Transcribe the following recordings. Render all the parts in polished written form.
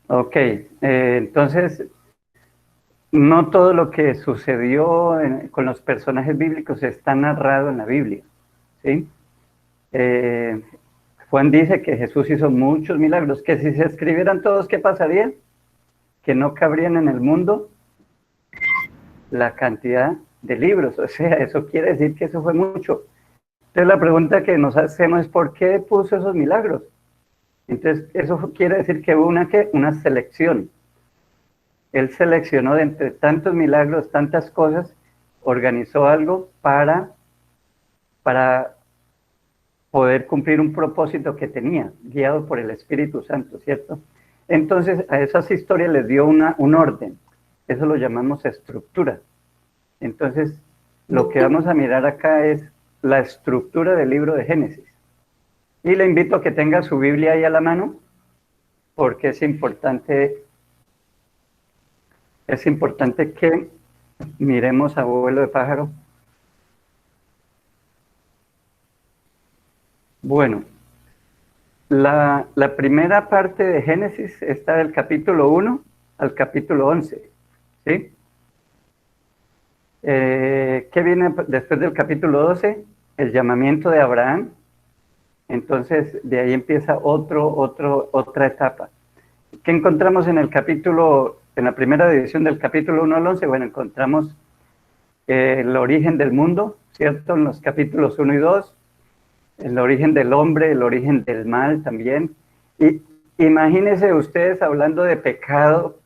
Ok, entonces no todo lo que sucedió con los personajes bíblicos está narrado en la Biblia, ¿sí? Eh, Juan dice que Jesús hizo muchos milagros, que si se escribieran todos, ¿qué pasaría? Que no cabrían en el mundo la cantidad de libros, o sea, eso quiere decir que eso fue mucho. Entonces la pregunta que nos hacemos es ¿por qué puso esos milagros? Entonces eso quiere decir que hubo una selección. Él seleccionó de entre tantos milagros, tantas cosas, organizó algo para poder cumplir un propósito que tenía, guiado por el Espíritu Santo, ¿cierto? Entonces a esas historias les dio un orden, eso lo llamamos estructura. Entonces lo que vamos a mirar acá es la estructura del libro de Génesis. Y le invito a que tenga su Biblia ahí a la mano, porque es importante que miremos a vuelo de pájaro. Bueno, la primera parte de Génesis está del capítulo 1 al capítulo 11, ¿sí? ¿Qué viene después del capítulo 12? El llamamiento de Abraham. Entonces, de ahí empieza otra etapa. ¿Qué encontramos en en la primera división del capítulo 1 al 11? Bueno, encontramos el origen del mundo, ¿cierto? En los capítulos 1 y 2, el origen del hombre, el origen del mal también. Y imagínense ustedes hablando de pecado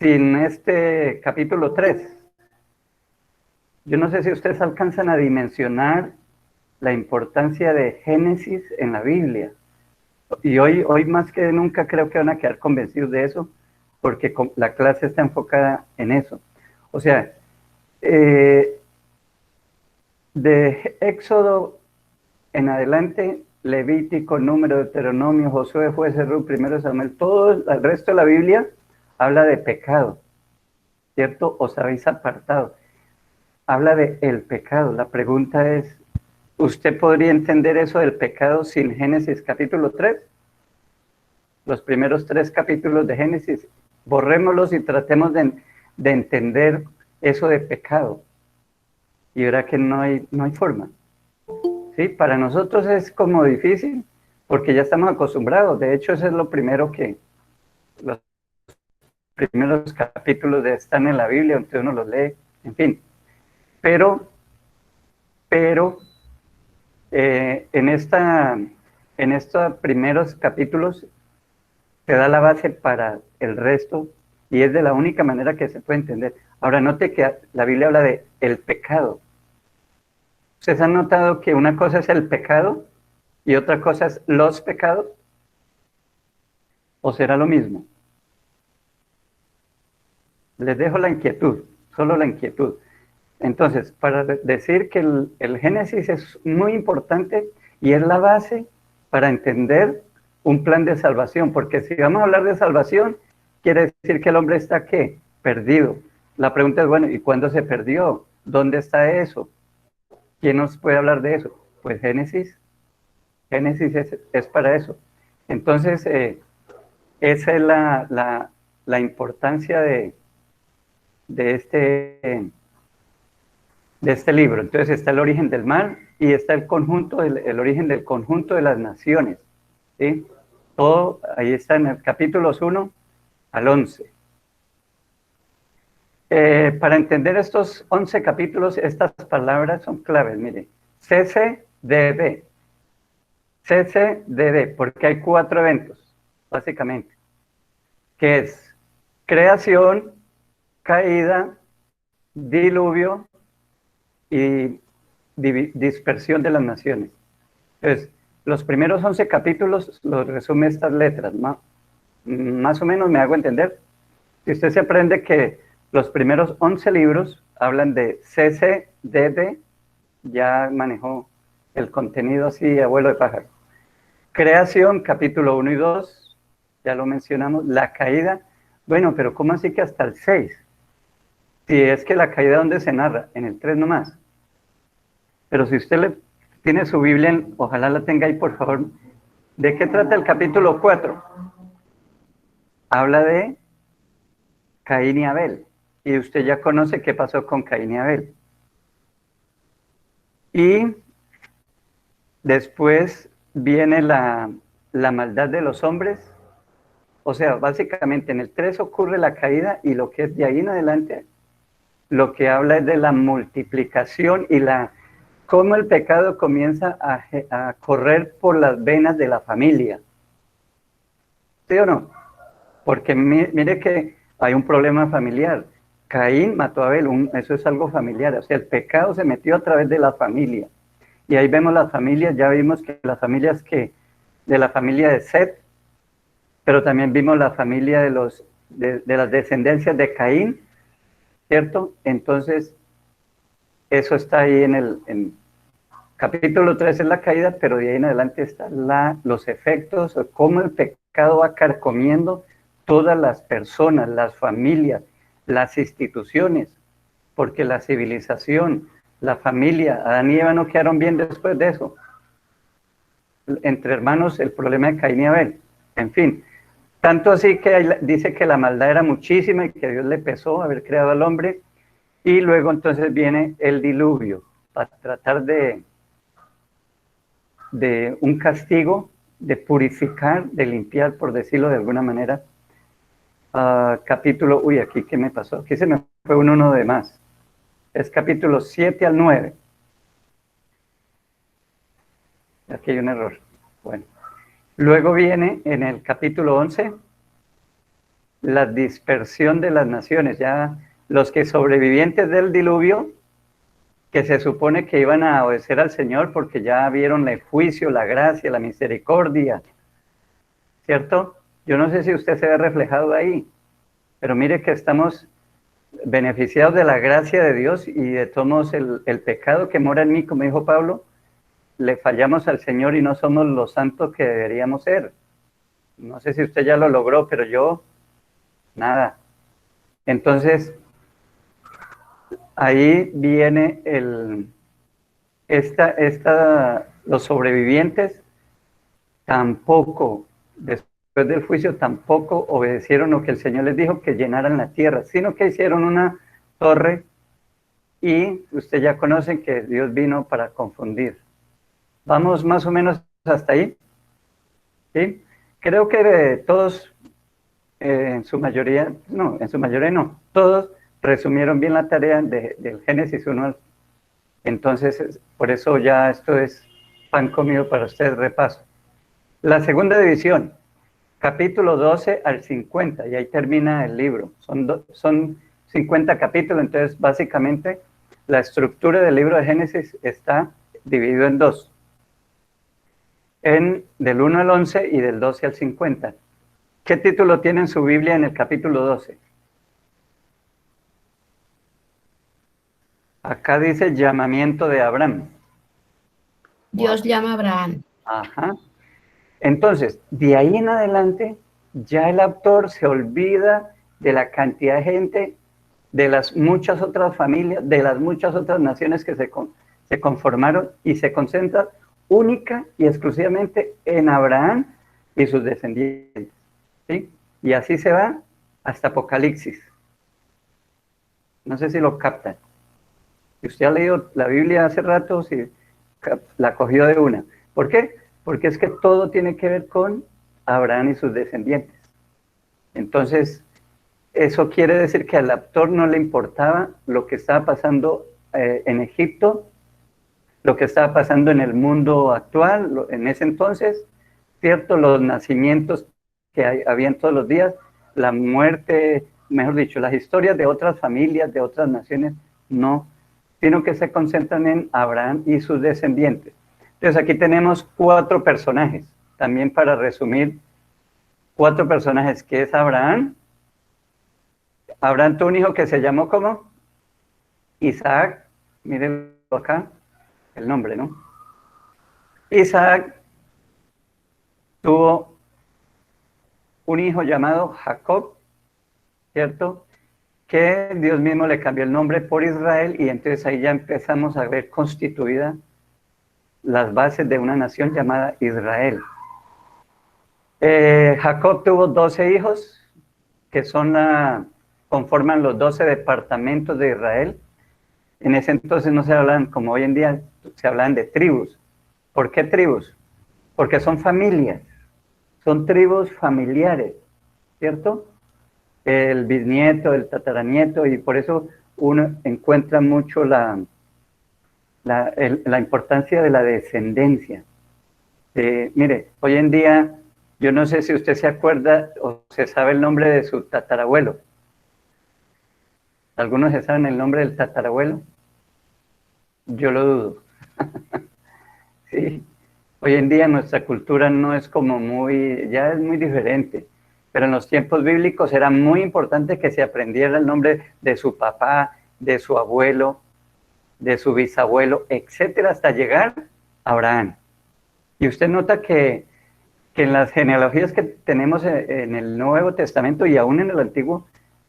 sin este capítulo 3. Yo no sé si ustedes alcanzan a dimensionar la importancia de Génesis en la Biblia. Y hoy más que nunca creo que van a quedar convencidos de eso, porque la clase está enfocada en eso. O sea, eh, de Éxodo en adelante, Levítico, Número, Deuteronomio, Josué, Jueces, Ruth, Primero Samuel, todo el resto de la Biblia habla de pecado, ¿cierto? Os habéis apartado. Habla de el pecado. La pregunta es, ¿usted podría entender eso del pecado sin Génesis capítulo 3? Los primeros 3 capítulos de Génesis, borrémoslos y tratemos de entender eso de pecado. Y verá que no hay forma. ¿Sí? Para nosotros es como difícil porque ya estamos acostumbrados. De hecho, eso es lo primero los primeros capítulos están en la Biblia, entonces uno los lee, en fin. Pero, pero en estos primeros capítulos se da la base para el resto y es de la única manera que se puede entender. Ahora, note que la Biblia habla de el pecado. ¿Ustedes han notado que una cosa es el pecado y otra cosa es los pecados? ¿O será lo mismo? Les dejo la inquietud, solo la inquietud. Entonces, para decir que el Génesis es muy importante y es la base para entender un plan de salvación, porque si vamos a hablar de salvación, quiere decir que el hombre está, ¿qué? Perdido. La pregunta es, bueno, ¿y cuándo se perdió? ¿Dónde está eso? ¿Quién nos puede hablar de eso? Pues Génesis es para eso. Entonces, esa es la importancia de este de este libro. Entonces está el origen del mal y está el origen del conjunto de las naciones. ¿Sí? Todo ahí está en el capítulos 1 al 11. Para entender estos 11 capítulos, estas palabras son claves. Mire, CCDB, CCDB, porque hay 4 eventos, básicamente, que es creación, caída, diluvio y dispersión de las naciones. Entonces, los primeros 11 capítulos los resume estas letras, más o menos me hago entender. Si usted se aprende que los primeros 11 libros hablan de CCDD, ya manejó el contenido así a vuelo de pájaro. Creación, capítulo 1 y 2, ya lo mencionamos. La caída, bueno, pero ¿cómo así que hasta el 6? Si es que la caída, ¿dónde se narra? En el 3 nomás. Pero si usted tiene su Biblia, ojalá la tenga ahí, por favor. ¿De qué trata el capítulo 4? habla de Caín y Abel. Y usted ya conoce qué pasó con Caín y Abel. Y después viene la maldad de los hombres. O sea, básicamente en el 3 ocurre la caída y lo que es de ahí en adelante, lo que habla es de la multiplicación y cómo el pecado comienza a correr por las venas de la familia. ¿Sí o no? Porque mire que hay un problema familiar. Caín mató a Abel, eso es algo familiar. O sea, el pecado se metió a través de la familia. Y ahí vemos las familias, ya vimos que las familias de la familia de Set, pero también vimos la familia de las descendencias de Caín, ¿cierto? Entonces, eso está ahí en capítulo 3 es la caída, pero de ahí en adelante están los efectos, cómo el pecado va carcomiendo todas las personas, las familias, las instituciones, porque la civilización, la familia, Adán y Eva no quedaron bien después de eso. Entre hermanos, el problema de Caín y Abel. En fin, tanto así que dice que la maldad era muchísima y que Dios le pesó haber creado al hombre, y luego entonces viene el diluvio, para tratar de un castigo, de purificar, de limpiar, por decirlo de alguna manera. Capítulo, uy, aquí qué me pasó, aquí se me fue uno de más, es capítulo 7 al 9. Aquí hay un error. Bueno, luego viene en el capítulo 11 la dispersión de las naciones, ya los que sobrevivientes del diluvio, que se supone que iban a obedecer al Señor porque ya vieron el juicio, la gracia, la misericordia, ¿cierto? Yo no sé si usted se ve reflejado ahí, pero mire que estamos beneficiados de la gracia de Dios y de todos el pecado que mora en mí, como dijo Pablo, le fallamos al Señor y no somos los santos que deberíamos ser. No sé si usted ya lo logró, pero yo, nada. Entonces, ahí viene los sobrevivientes tampoco, después del juicio, tampoco obedecieron lo que el Señor les dijo, que llenaran la tierra, sino que hicieron una torre y usted ya conoce que Dios vino para confundir. ¿Vamos más o menos hasta ahí? ¿Sí? Creo que todos, en su mayoría no, todos resumieron bien la tarea del Génesis 1. Entonces, por eso ya esto es pan comido para ustedes, repaso. La segunda división, capítulo 12 al 50, y ahí termina el libro. Son 50 capítulos, entonces básicamente la estructura del libro de Génesis está dividido en dos. Del 1 al 11 y del 12 al 50. ¿Qué título tiene en su Biblia en el capítulo 12? Acá dice llamamiento de Abraham. Dios llama a Abraham. Ajá. Entonces, de ahí en adelante, ya el autor se olvida de la cantidad de gente, de las muchas otras familias, de las muchas otras naciones que se conformaron y se concentra única y exclusivamente en Abraham y sus descendientes. ¿Sí? Y así se va hasta Apocalipsis. No sé si lo captan. Si usted ha leído la Biblia hace rato, si la cogió de una. ¿Por qué? Porque es que todo tiene que ver con Abraham y sus descendientes. Entonces, eso quiere decir que al autor no le importaba lo que estaba pasando en Egipto, lo que estaba pasando en el mundo actual, en ese entonces, ¿cierto? Los nacimientos que habían todos los días, la muerte, mejor dicho, las historias de otras familias, de otras naciones, no, sino que se concentran en Abraham y sus descendientes. Entonces aquí tenemos 4 personajes, también para resumir, 4 personajes, que es Abraham. Abraham tuvo un hijo que se llamó ¿cómo? Isaac, mírenlo acá, el nombre, ¿no? Isaac tuvo un hijo llamado Jacob, ¿cierto? Que Dios mismo le cambió el nombre por Israel, y entonces ahí ya empezamos a ver constituida las bases de una nación llamada Israel. Jacob tuvo 12 hijos, que conforman los 12 departamentos de Israel. En ese entonces no se hablan, como hoy en día, se hablan de tribus. ¿Por qué tribus? Porque son familias, son tribus familiares, ¿cierto? El bisnieto, el tataranieto, y por eso uno encuentra mucho la importancia de la descendencia. Mire, hoy en día, yo no sé si usted se acuerda o se sabe el nombre de su tatarabuelo. ¿Algunos se saben el nombre del tatarabuelo? Yo lo dudo. Sí. Hoy en día nuestra cultura no es como ya es muy diferente. Pero en los tiempos bíblicos era muy importante que se aprendiera el nombre de su papá, de su abuelo, de su bisabuelo, etcétera, hasta llegar a Abraham. Y usted nota que en las genealogías que tenemos en el Nuevo Testamento y aún en el Antiguo,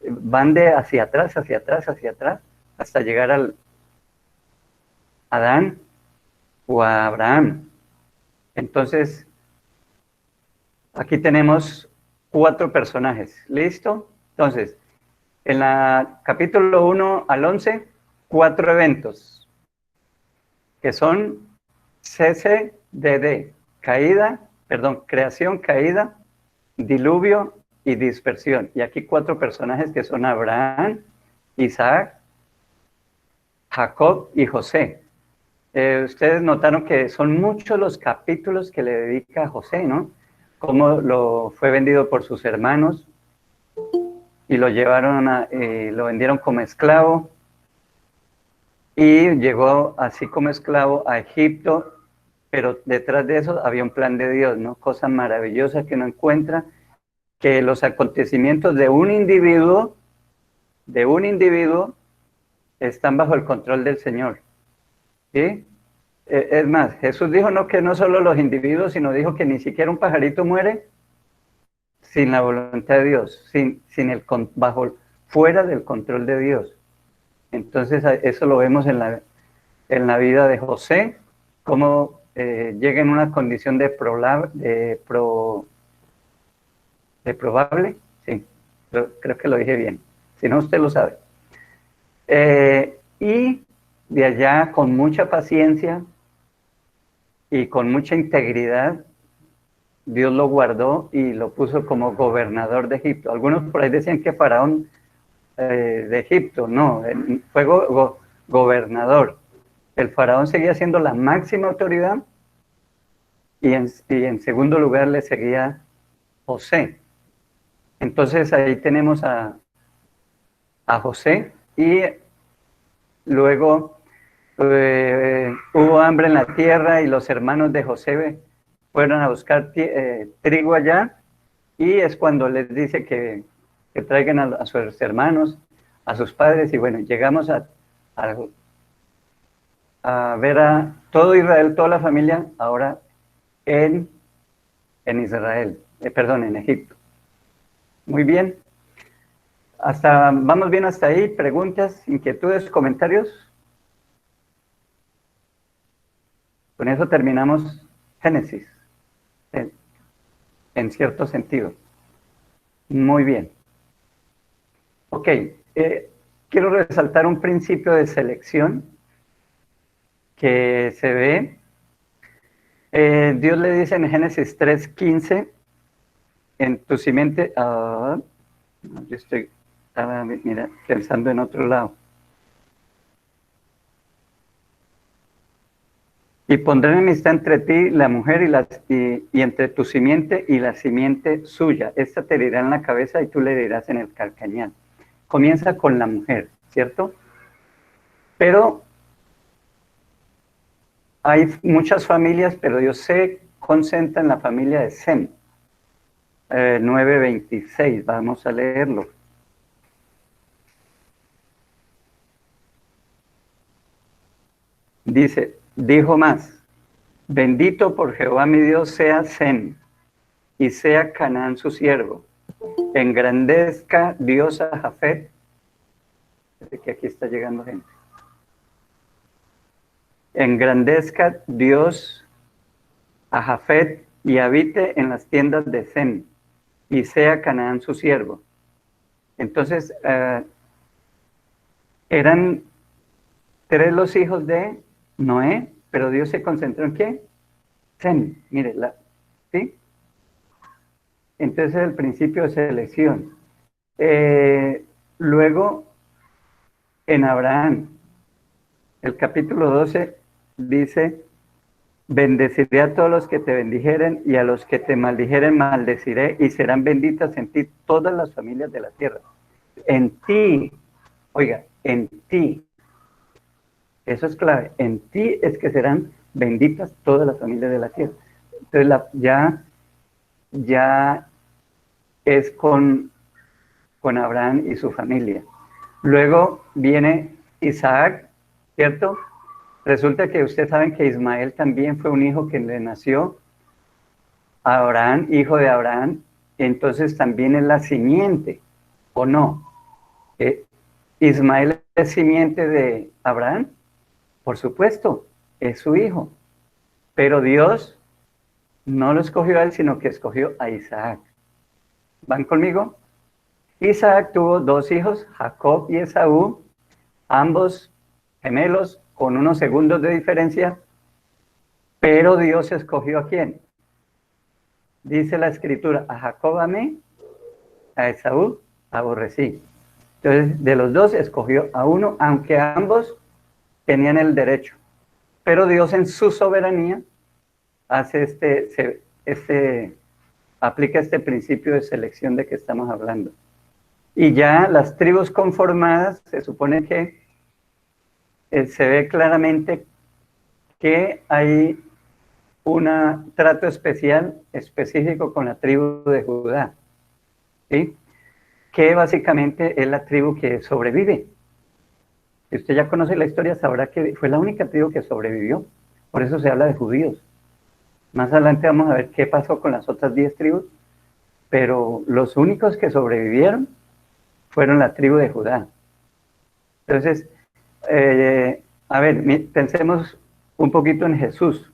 van de hacia atrás, hacia atrás, hacia atrás, hasta llegar al Adán o a Abraham. Entonces, aquí tenemos 4 personajes. ¿Listo? Entonces, en la capítulo 1 al 11, 4 eventos, que son CCDD, creación, caída, diluvio y dispersión. Y aquí 4 personajes que son Abraham, Isaac, Jacob y José. Ustedes notaron que son muchos los capítulos que le dedica a José, ¿no? Cómo fue vendido por sus hermanos y lo vendieron como esclavo, y llegó así como esclavo a Egipto, pero detrás de eso había un plan de Dios, ¿no? Cosa maravillosa que uno encuentra, que los acontecimientos de un individuo están bajo el control del Señor, ¿sí? Es más, Jesús dijo que no solo los individuos, sino dijo que ni siquiera un pajarito muere sin la voluntad de Dios, fuera del control de Dios. Entonces eso lo vemos en la vida de José, cómo llega en una condición de probable, sí, creo que lo dije bien, si no usted lo sabe. Y de allá, con mucha paciencia y con mucha integridad, Dios lo guardó y lo puso como gobernador de Egipto. Algunos por ahí decían que Faraón de Egipto, no, fue gobernador. El Faraón seguía siendo la máxima autoridad, y en segundo lugar le seguía José. Entonces ahí tenemos a José, y luego hubo hambre en la tierra y los hermanos de José fueron a buscar trigo allá, y es cuando les dice que traigan a sus hermanos, a sus padres, y bueno, llegamos a ver a todo Israel, toda la familia, ahora en Israel, en Egipto. Muy bien. ¿Vamos bien hasta ahí? ¿Preguntas, inquietudes, comentarios? Con eso terminamos Génesis, en cierto sentido. Muy bien. Ok, quiero resaltar un principio de selección que se ve. Dios le dice en Génesis 3:15, en tu simiente, yo estaba pensando en otro lado. Y pondré enemistad entre ti, la mujer, y entre tu simiente y la simiente suya. Esta te herirá en la cabeza y tú le herirás en el calcañar. Comienza con la mujer, ¿cierto? Pero hay muchas familias, pero Dios se concentra en la familia de Sem. 9:26, vamos a leerlo. Dijo más: bendito por Jehová mi Dios sea Sem, y sea Canaán su siervo. Engrandezca Dios a Jafet. Que aquí está llegando gente. Engrandezca Dios a Jafet y habite en las tiendas de Sem, y sea Canaán su siervo. Entonces, eran 3 los hijos de Noé, pero Dios se concentró en ¿qué? Sem, mire, ¿sí? Entonces el principio de selección. Luego, en Abraham, el capítulo 12 dice, bendeciré a todos los que te bendijeren y a los que te maldijeren maldeciré y serán benditas en ti todas las familias de la tierra. En ti, oiga, en ti. Eso es clave. En ti es que serán benditas todas las familias de la tierra. Entonces ya es con Abraham y su familia. Luego viene Isaac, ¿cierto? Resulta que ustedes saben que Ismael también fue un hijo que le nació a Abraham, hijo de Abraham, entonces también es la simiente, ¿o no? ¿Ismael es simiente de Abraham? Por supuesto, es su hijo, pero Dios no lo escogió a él, sino que escogió a Isaac. ¿Van conmigo? Isaac tuvo 2 hijos, Jacob y Esaú, ambos gemelos, con unos segundos de diferencia, pero Dios escogió ¿a quién? Dice la escritura, a Jacob amé, a Esaú aborrecí. Entonces, de los 2 escogió a uno, aunque ambos tenían el derecho. Pero Dios en su soberanía hace aplica este principio de selección de que estamos hablando. Y ya las tribus conformadas, se supone que se ve claramente que hay un trato específico con la tribu de Judá, ¿sí? Que básicamente es la tribu que sobrevive. Si usted ya conoce la historia, sabrá que fue la única tribu que sobrevivió. Por eso se habla de judíos. Más adelante vamos a ver qué pasó con las otras 10 tribus, pero los únicos que sobrevivieron fueron la tribu de Judá. Entonces, a ver, pensemos un poquito en Jesús.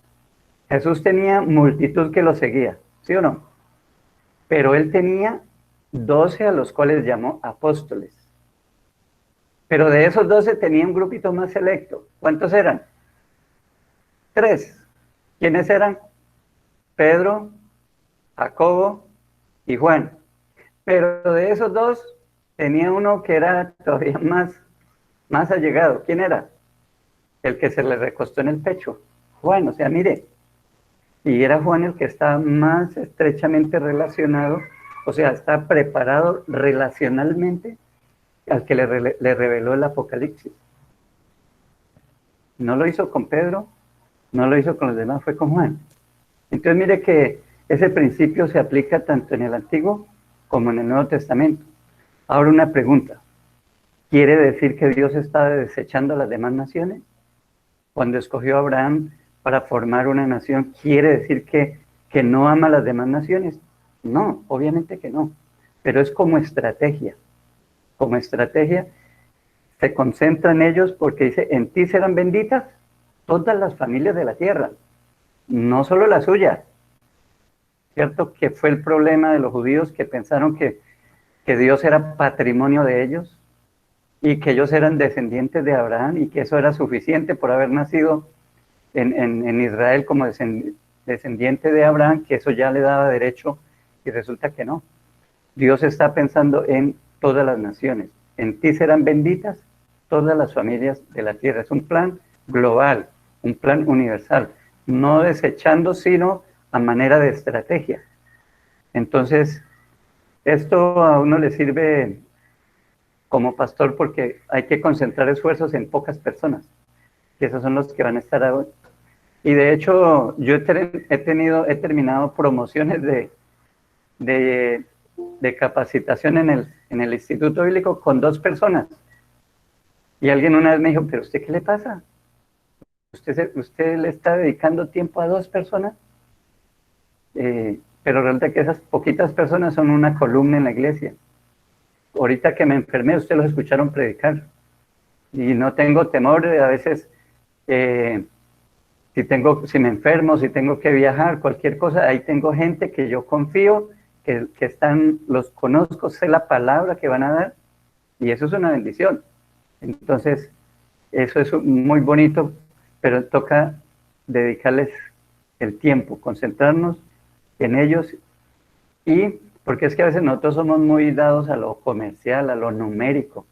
Jesús tenía multitud que lo seguía, ¿sí o no? Pero él tenía 12 a los cuales llamó apóstoles. Pero de esos 12 tenía un grupito más selecto. ¿Cuántos eran? 3. ¿Quiénes eran? Pedro, Jacobo y Juan. Pero de esos 2 tenía uno que era todavía más allegado. ¿Quién era? El que se le recostó en el pecho. Juan, o sea, mire. Y era Juan el que está más estrechamente relacionado, o sea, está preparado relacionalmente al que le reveló el Apocalipsis. No lo hizo con Pedro, no lo hizo con los demás, fue con Juan. Entonces mire que ese principio se aplica tanto en el Antiguo como en el Nuevo Testamento. Ahora una pregunta. ¿Quiere decir que Dios está desechando a las demás naciones? Cuando escogió a Abraham para formar una nación, ¿quiere decir que no ama a las demás naciones? No, obviamente que no. Pero es como estrategia. Como estrategia se concentra en ellos porque dice, en ti serán benditas todas las familias de la tierra, no solo la suya. ¿Cierto? Que fue el problema de los judíos que pensaron que Dios era patrimonio de ellos y que ellos eran descendientes de Abraham y que eso era suficiente por haber nacido en Israel como descendiente de Abraham, que eso ya le daba derecho, y resulta que no. Dios está pensando en todas las naciones. En ti serán benditas todas las familias de la tierra. Es un plan global, un plan universal, no desechando, sino a manera de estrategia. Entonces, esto a uno le sirve como pastor porque hay que concentrar esfuerzos en pocas personas, que esos son los que van a estar ahora. Y de hecho, yo he terminado promociones de capacitación en el Instituto Bíblico con 2 personas. Y alguien una vez me dijo, ¿pero usted qué le pasa? ¿Usted le está dedicando tiempo a 2 personas? Pero resulta que esas poquitas personas son una columna en la iglesia. Ahorita que me enfermé, ustedes los escucharon predicar. Y no tengo temor a veces, si me enfermo, si tengo que viajar, cualquier cosa, ahí tengo gente que yo confío que están, los conozco, sé la palabra que van a dar, y eso es una bendición. Entonces, eso es muy bonito, pero toca dedicarles el tiempo, concentrarnos en ellos, y porque es que a veces nosotros somos muy dados a lo comercial, a lo numérico.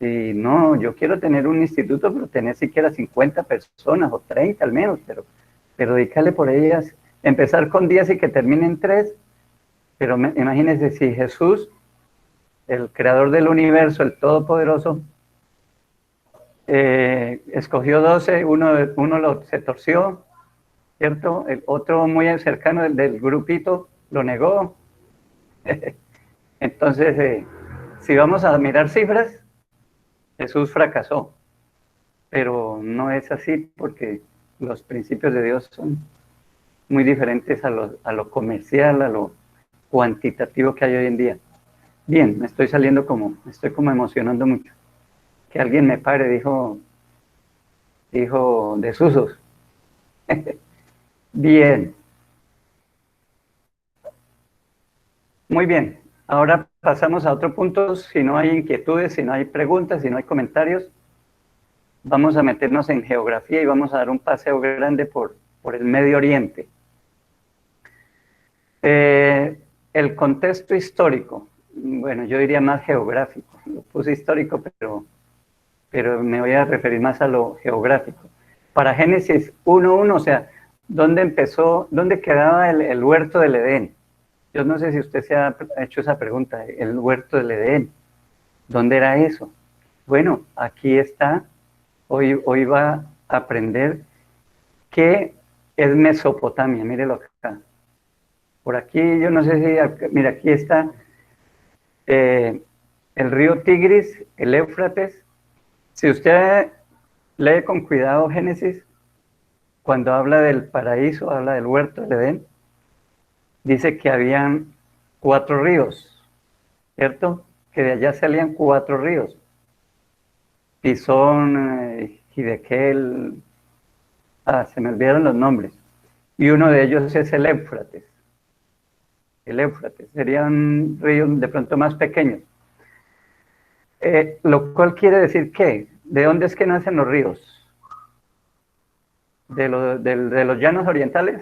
Y no, yo quiero tener un instituto, pero tener siquiera 50 personas o 30 al menos, pero dedicarle por ellas, empezar con 10 y que terminen 3. Pero imagínense si Jesús, el creador del universo, el todopoderoso, escogió 12, uno se torció, ¿cierto? El otro muy cercano del grupito lo negó. Entonces, si vamos a mirar cifras, Jesús fracasó, pero no es así porque los principios de Dios son muy diferentes a lo comercial, a lo cuantitativo que hay hoy en día. Bien, me estoy emocionando mucho. Que alguien me pare, dijo desusos. Bien. Muy bien. Ahora pasamos a otro punto. Si no hay inquietudes, si no hay preguntas, si no hay comentarios, vamos a meternos en geografía y vamos a dar un paseo grande por el Medio Oriente. El contexto histórico, bueno, yo diría más geográfico. Lo puse histórico, pero me voy a referir más a lo geográfico. Para Génesis 1:1, o sea, ¿dónde quedaba el huerto del Edén? Yo no sé si usted se ha hecho esa pregunta, el huerto del Edén, ¿dónde era eso? Bueno, aquí está, hoy va a aprender qué es Mesopotamia, mírelo acá. Por aquí, yo no sé si, mira, aquí está el río Tigris, el Éufrates. Si usted lee con cuidado Génesis, cuando habla del paraíso, habla del huerto del Edén, dice que habían 4 ríos, ¿cierto? Que de allá salían 4 ríos. Pisón, Hiddekel, se me olvidaron los nombres. Y uno de ellos es el Éufrates. El Éufrates, serían ríos de pronto más pequeños. Lo cual quiere decir que, ¿de dónde es que nacen los ríos? ¿De los llanos orientales?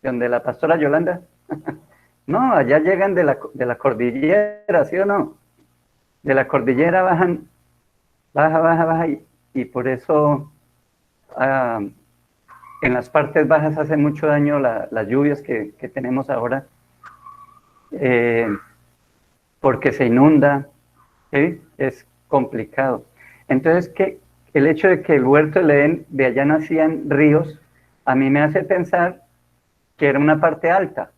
¿De donde la pastora Yolanda? No, allá llegan de la cordillera, ¿sí o no? De la cordillera bajan, baja, y por eso en las partes bajas hace mucho daño las lluvias que tenemos ahora, porque se inunda, ¿sí? Es complicado. Entonces, el hecho de que el huerto del Edén, de allá nacían ríos, a mí me hace pensar que era una parte alta.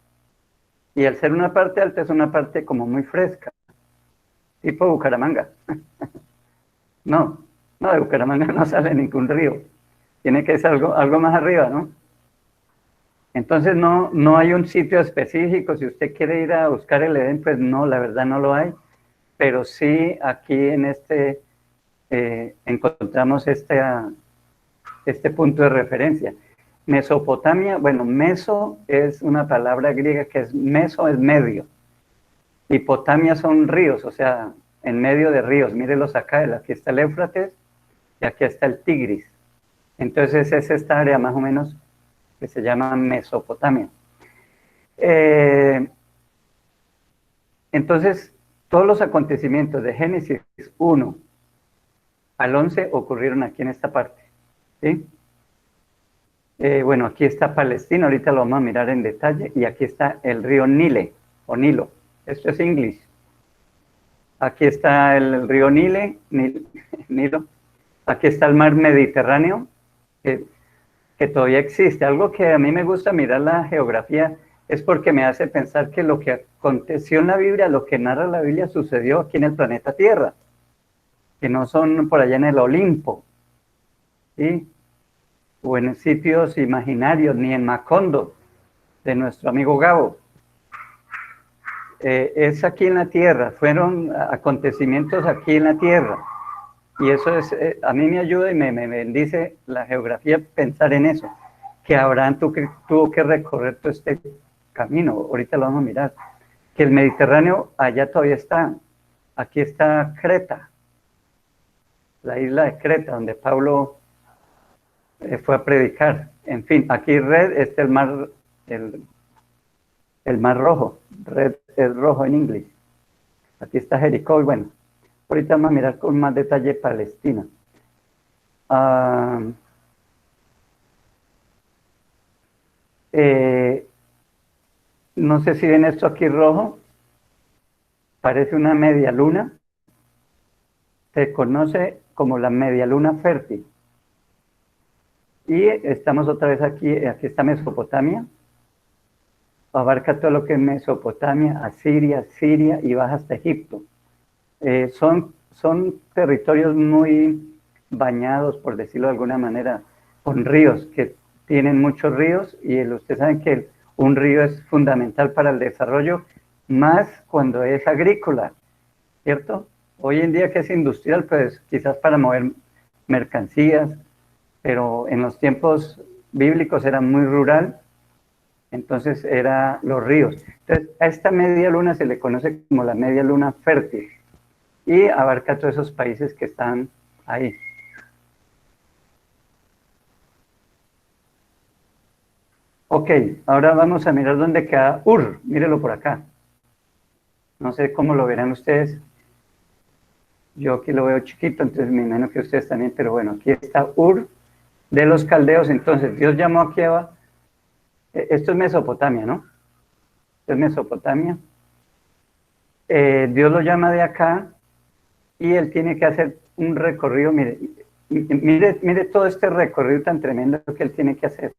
Y al ser una parte alta es una parte como muy fresca, tipo Bucaramanga. No, de Bucaramanga no sale ningún río. Tiene que ser algo más arriba, ¿no? Entonces no hay un sitio específico. Si usted quiere ir a buscar el Edén, pues no, la verdad no lo hay. Pero sí aquí en encontramos este punto de referencia. Mesopotamia, bueno, meso es una palabra griega que es meso, es medio. Y potamia son ríos, o sea, en medio de ríos. Mírelos acá, aquí está el Éufrates y aquí está el Tigris. Entonces es esta área más o menos que se llama Mesopotamia. Entonces, todos los acontecimientos de Génesis 1 al 11 ocurrieron aquí en esta parte, ¿sí? Bueno, aquí está Palestina, ahorita lo vamos a mirar en detalle, y aquí está el río Nile, o Nilo, esto es inglés. Aquí está el río Nilo, aquí está el mar Mediterráneo, que todavía existe. Algo que a mí me gusta mirar la geografía es porque me hace pensar que lo que aconteció en la Biblia, lo que narra la Biblia, sucedió aquí en el planeta Tierra, que no son por allá en el Olimpo, ¿sí? O en sitios imaginarios, ni en Macondo, de nuestro amigo Gabo. Es aquí en la Tierra, fueron acontecimientos aquí en la Tierra. Y eso es, a mí me ayuda y me bendice la geografía pensar en eso, que Abraham tuvo que recorrer todo este camino, ahorita lo vamos a mirar, que el Mediterráneo allá todavía está. Aquí está Creta, la isla de Creta, donde Pablo fue a predicar. En fin, aquí red es el mar rojo. Red es rojo en inglés. Aquí está Jericó y bueno, ahorita vamos a mirar con más detalle Palestina. No sé si ven esto aquí rojo, parece una media luna, se conoce como la media luna fértil. Y estamos otra vez aquí está Mesopotamia, abarca todo lo que es Mesopotamia, Asiria, Siria y baja hasta Egipto. Son territorios muy bañados, por decirlo de alguna manera, con ríos, que tienen muchos ríos, y ustedes saben que un río es fundamental para el desarrollo, más cuando es agrícola, ¿cierto? Hoy en día que es industrial, pues quizás para mover mercancías, pero en los tiempos bíblicos era muy rural, entonces era los ríos. Entonces a esta media luna se le conoce como la media luna fértil, y abarca todos esos países que están ahí. Ok, ahora vamos a mirar dónde queda Ur. Mírelo por acá. No sé cómo lo verán ustedes. Yo aquí lo veo chiquito, entonces me imagino que ustedes también, pero bueno, aquí está Ur de los caldeos. Entonces, Dios llamó aquí a... Esto es Mesopotamia, ¿no? Esto es Mesopotamia. Dios lo llama de acá y él tiene que hacer un recorrido. Mire todo este recorrido tan tremendo que él tiene que hacer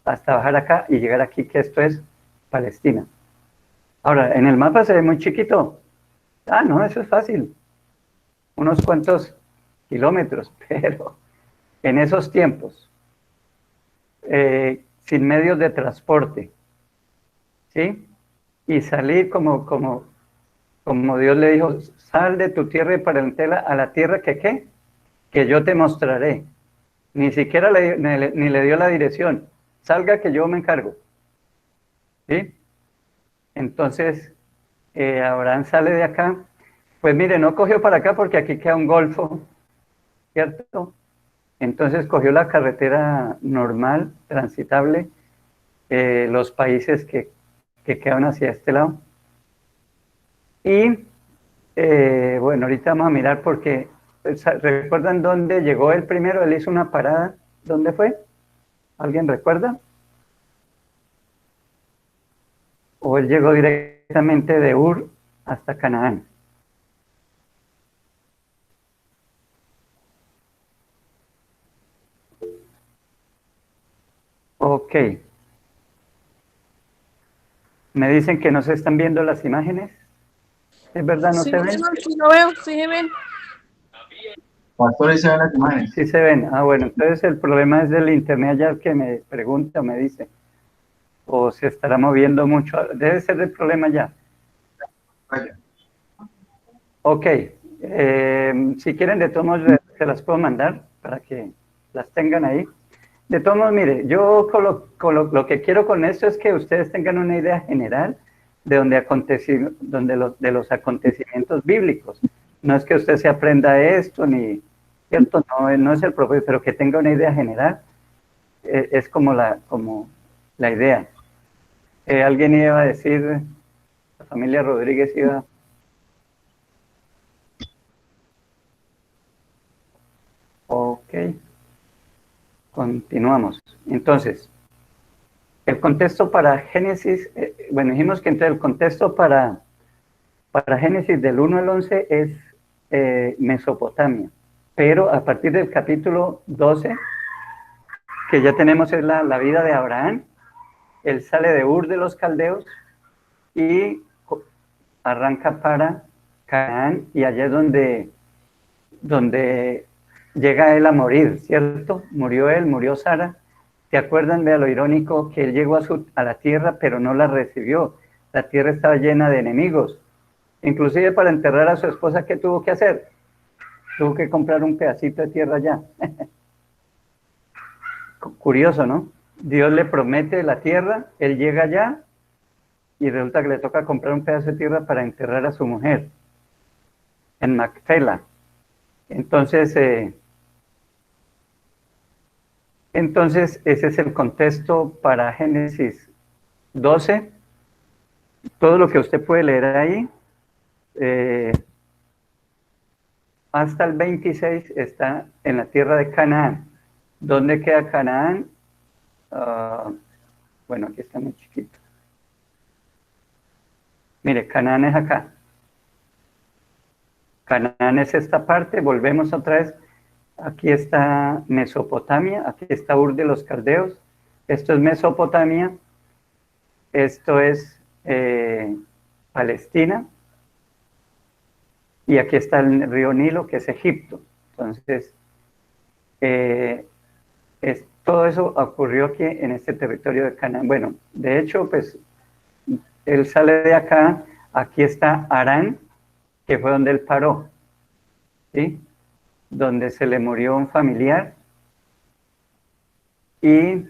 hasta bajar acá y llegar aquí, que esto es Palestina. Ahora, en el mapa se ve muy chiquito. Ah, no, eso es fácil. Unos cuantos kilómetros, pero en esos tiempos, sin medios de transporte, ¿sí? Y salir como Dios le dijo, sal de tu tierra y parentela a la tierra que, ¿qué? Que yo te mostraré. Ni siquiera ni le dio la dirección. Salga que yo me encargo. ¿Sí? Entonces, Abraham sale de acá. Pues mire, no cogió para acá porque aquí queda un golfo, ¿cierto? Entonces cogió la carretera normal, transitable, los países que quedan hacia este lado. Y bueno, ahorita vamos a mirar porque, ¿recuerdan dónde llegó él primero? Él hizo una parada. ¿Dónde fue? ¿Alguien recuerda? ¿O él llegó directamente de Ur hasta Canaán? Ok. Me dicen que no se están viendo las imágenes. ¿Es verdad? ¿No Sí, se ven? sí lo veo, sí se ven. Pastor, ahí se ven las imágenes. Sí se ven. Ah, bueno, entonces el problema es del internet allá que me pregunta, me dice. O se estará moviendo mucho. Debe ser el problema ya. Vaya. Ok. Si quieren, de todos modos, se las puedo mandar para que las tengan ahí. De todos modos, mire, yo lo que quiero con esto es que ustedes tengan una idea general de de los acontecimientos bíblicos. No es que usted se aprenda esto, ni, ¿cierto? No es el propósito, pero que tenga una idea general. Es como la idea. Alguien iba a decir, la familia Rodríguez iba... Ok. Continuamos. Entonces, el contexto para Génesis, bueno, dijimos que entonces el contexto para Génesis del 1 al 11 es Mesopotamia, pero a partir del capítulo 12, que ya tenemos es la vida de Abraham, él sale de Ur de los Caldeos y arranca para Canaán, y allá es donde llega él a morir, ¿cierto? Murió él, murió Sara. ¿Te acuerdan de lo irónico que él llegó a la tierra, pero no la recibió? La tierra estaba llena de enemigos. Inclusive para enterrar a su esposa, ¿qué tuvo que hacer? Tuvo que comprar un pedacito de tierra allá. Curioso, ¿no? Dios le promete la tierra, él llega allá y resulta que le toca comprar un pedazo de tierra para enterrar a su mujer en Macpela. Entonces ese es el contexto para Génesis 12. Todo lo que usted puede leer ahí, hasta el 26 está en la tierra de Canaán. ¿Dónde queda Canaán? Bueno, aquí está muy chiquito. Mire, Canaán es acá. Canaán es esta parte, volvemos otra vez. Aquí está Mesopotamia, aquí está Ur de los Caldeos. Esto es Mesopotamia, esto es Palestina. Y aquí está el río Nilo, que es Egipto. Entonces, todo eso ocurrió aquí en este territorio de Canaán. Bueno, de hecho, pues, él sale de acá, aquí está Harán, que fue donde él paró, ¿sí? Donde se le murió un familiar. Y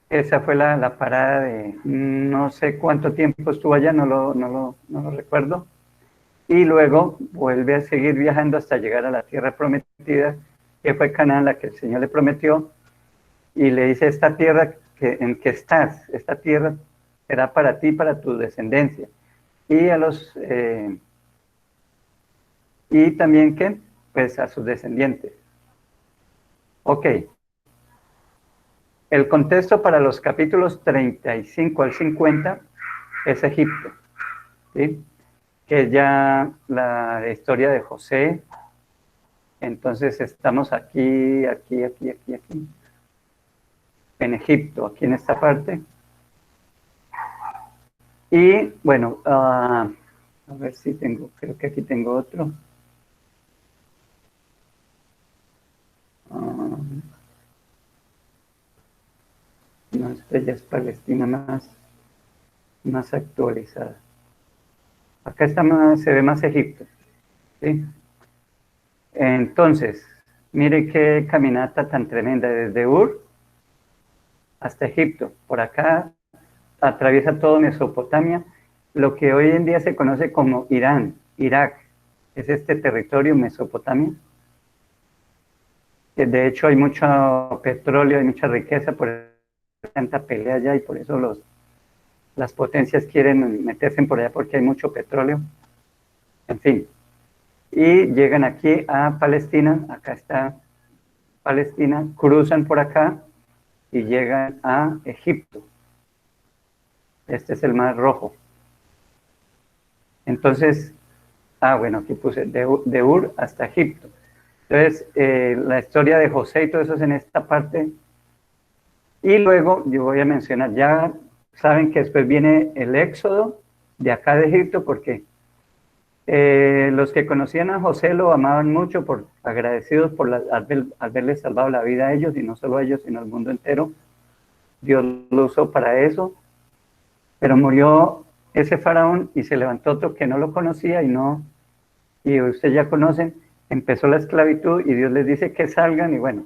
esa fue la parada de, no sé cuánto tiempo estuvo allá, no lo recuerdo. Y luego vuelve a seguir viajando hasta llegar a la tierra prometida, que fue Canaán, la que el Señor le prometió, y le dice, esta tierra en que estás, esta tierra será para ti, para tu descendencia. Y y también, ¿qué? Pues a sus descendientes. Ok. El contexto para los capítulos 35 al 50 es Egipto, ¿sí? Que es ya la historia de José. Entonces estamos aquí, en Egipto, aquí en esta parte. Y bueno, a ver si tengo, creo que aquí tengo otro. No, esta ya es Palestina más actualizada. Acá está se ve más Egipto, ¿sí? Entonces, mire qué caminata tan tremenda, desde Ur hasta Egipto. Por acá atraviesa todo Mesopotamia, lo que hoy en día se conoce como Irán, Irak, es este territorio Mesopotamia. De hecho hay mucho petróleo, hay mucha riqueza, por eso hay tanta pelea allá y por eso las potencias quieren meterse por allá porque hay mucho petróleo. En fin, y llegan aquí a Palestina, acá está Palestina, cruzan por acá y llegan a Egipto. Este es el Mar Rojo. Entonces, bueno, aquí puse de Ur hasta Egipto. Entonces, la historia de José y todo eso es en esta parte. Y luego yo voy a mencionar, ya saben que después viene el éxodo de acá de Egipto, porque los que conocían a José lo amaban mucho, agradecidos al verles salvado la vida a ellos, y no solo a ellos, sino al mundo entero. Dios lo usó para eso, pero murió ese faraón y se levantó otro que no lo conocía y ustedes ya conocen, empezó la esclavitud y Dios les dice que salgan y bueno,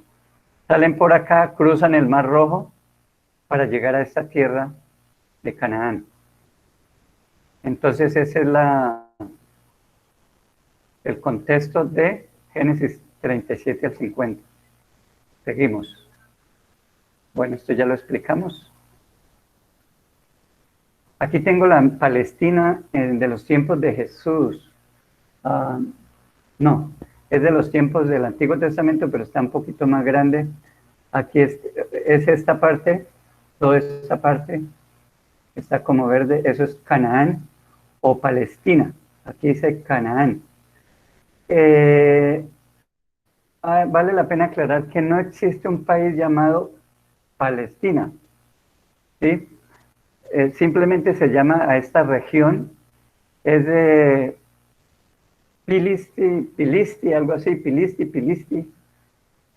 salen por acá, cruzan el Mar Rojo para llegar a esta tierra de Canaán. Entonces ese es el contexto de Génesis 37 al 50. Seguimos. Bueno, esto ya lo explicamos. Aquí tengo la Palestina de los tiempos de Jesús. No, es de los tiempos del Antiguo Testamento, pero está un poquito más grande. Aquí es esta parte, toda esta parte está como verde, eso es Canaán o Palestina. Aquí dice Canaán. Vale la pena aclarar que no existe un país llamado Palestina, ¿sí? Simplemente se llama a esta región, es de Pilisti, algo así, Pilisti,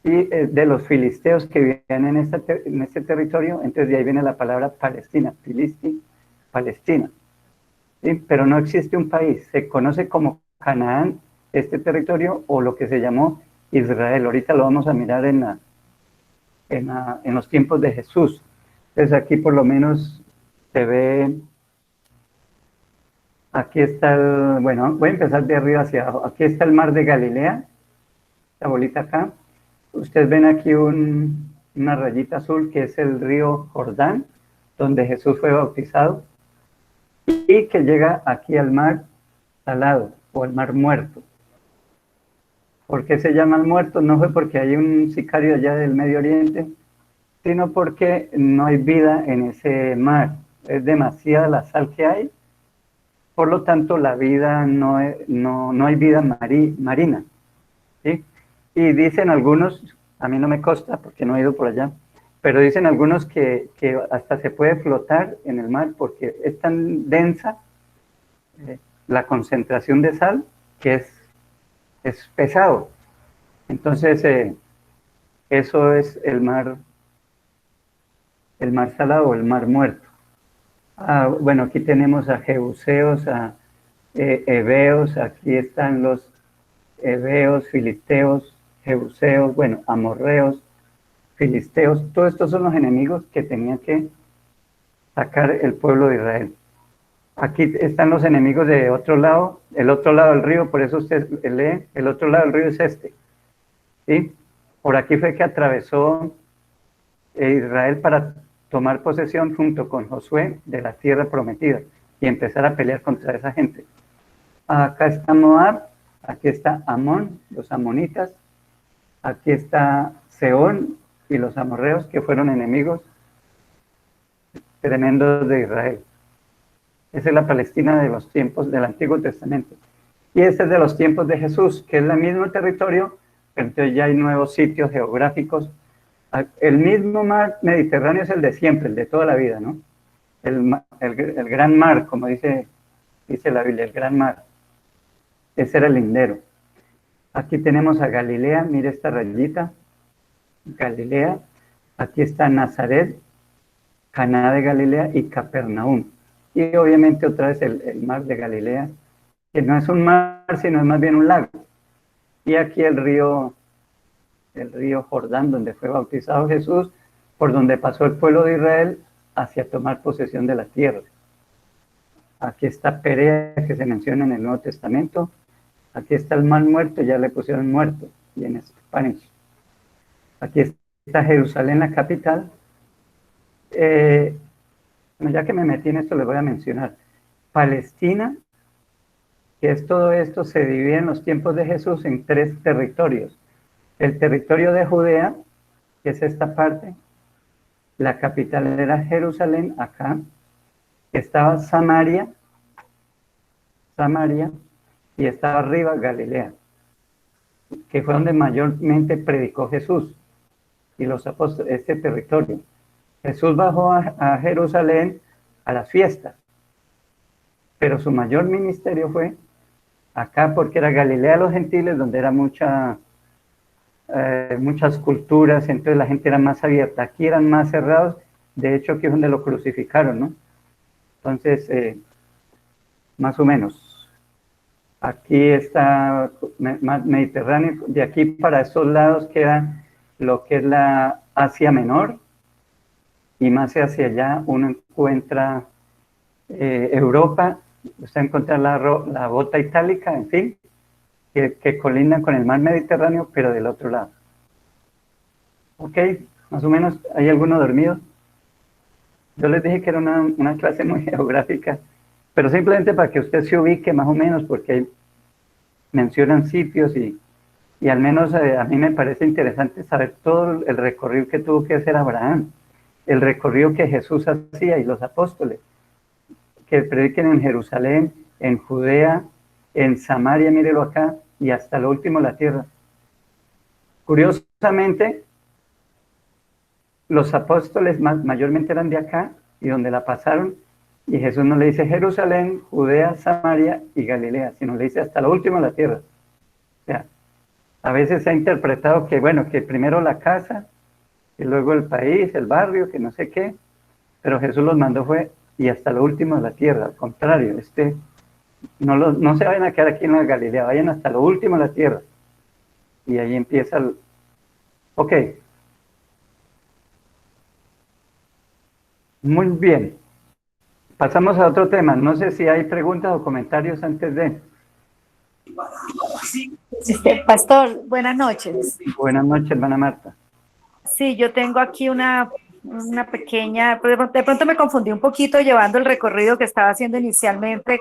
y de los filisteos que vivían en este territorio, entonces de ahí viene la palabra Palestina, Pilisti, Palestina, ¿sí? Pero no existe un país, se conoce como Canaán, este territorio, o lo que se llamó Israel. Ahorita lo vamos a mirar en los tiempos de Jesús. Entonces aquí por lo menos se ve Aquí está bueno, voy a empezar de arriba hacia abajo. Aquí está el mar de Galilea, esta bolita acá. Ustedes ven aquí una rayita azul que es el río Jordán, donde Jesús fue bautizado, y que llega aquí al mar salado o al mar muerto. ¿Por qué se llama el muerto? No fue porque hay un sicario allá del Medio Oriente, sino porque no hay vida en ese mar. Es demasiada la sal que hay, por lo tanto la vida no hay vida marina. ¿Sí? Y dicen algunos, a mí no me consta porque no he ido por allá, pero dicen algunos que hasta se puede flotar en el mar porque es tan densa la concentración de sal que es pesado. Entonces, eso es el mar salado o el mar muerto. Bueno, aquí tenemos a jebuseos, a heveos, aquí están los heveos, filisteos, jebuseos, bueno, amorreos, filisteos, todos estos son los enemigos que tenía que sacar el pueblo de Israel. Aquí están los enemigos de otro lado, el otro lado del río, por eso usted lee, el otro lado del río es este. ¿Sí? Por aquí fue que atravesó Israel para tomar posesión junto con Josué de la tierra prometida y empezar a pelear contra esa gente. Acá está Moab, aquí está Amón, los amonitas, aquí está Sehón y los amorreos que fueron enemigos tremendos de Israel. Esa es la Palestina de los tiempos del Antiguo Testamento. Y ese es de los tiempos de Jesús, que es el mismo territorio, pero entonces ya hay nuevos sitios geográficos. El mismo mar Mediterráneo es el de siempre, el de toda la vida, ¿no? El gran mar, como dice la Biblia, el gran mar. Ese era el lindero. Aquí tenemos a Galilea, mire esta rayita, Galilea. Aquí está Nazaret, Caná de Galilea y Capernaum. Y obviamente otra vez el mar de Galilea, que no es un mar, sino es más bien un lago. Y aquí el río Jordán, donde fue bautizado Jesús, por donde pasó el pueblo de Israel hacia tomar posesión de la tierra. Aquí está Perea, que se menciona en el Nuevo Testamento. Aquí está el mar muerto, ya le pusieron muerto, y en Spanish. Aquí está Jerusalén, la capital. Ya que me metí en esto, les voy a mencionar. Palestina, que es todo esto, se divide en los tiempos de Jesús en 3 territorios. El territorio de Judea, que es esta parte, la capital era Jerusalén, acá. Estaba Samaria, y estaba arriba Galilea, que fue donde mayormente predicó Jesús y los apóstoles, este territorio. Jesús bajó a Jerusalén a las fiestas, pero su mayor ministerio fue acá, porque era Galilea de los gentiles, donde era muchas culturas, entonces la gente era más abierta. Aquí eran más cerrados, de hecho aquí es donde lo crucificaron, ¿no? Entonces, más o menos. Aquí está Mediterráneo, de aquí para esos lados queda lo que es la Asia Menor, y más hacia allá uno encuentra Europa, usted encuentra la bota itálica, en fin, que colindan con el mar Mediterráneo, pero del otro lado. Ok, más o menos, ¿hay alguno dormido? Yo les dije que era una clase muy geográfica, pero simplemente para que usted se ubique más o menos, porque mencionan sitios y al menos a mí me parece interesante saber todo el recorrido que tuvo que hacer Abraham, el recorrido que Jesús hacía y los apóstoles, que prediquen en Jerusalén, en Judea, en Samaria, mírelo acá, y hasta lo último la tierra. Curiosamente, los apóstoles mayormente eran de acá y donde la pasaron, y Jesús no le dice Jerusalén, Judea, Samaria y Galilea, sino le dice hasta lo último la tierra. O sea, a veces se ha interpretado que, bueno, que primero la casa, y luego el país, el barrio, que no sé qué, pero Jesús los mandó fue y hasta lo último de la tierra. Al contrario, no se vayan a quedar aquí en la Galilea, vayan hasta lo último de la tierra. Y ahí empieza Ok. Muy bien. Pasamos a otro tema. No sé si hay preguntas o comentarios antes de... Pastor, buenas noches. Buenas noches, hermana Marta. Sí, yo tengo aquí una pequeña, de pronto me confundí un poquito llevando el recorrido que estaba haciendo inicialmente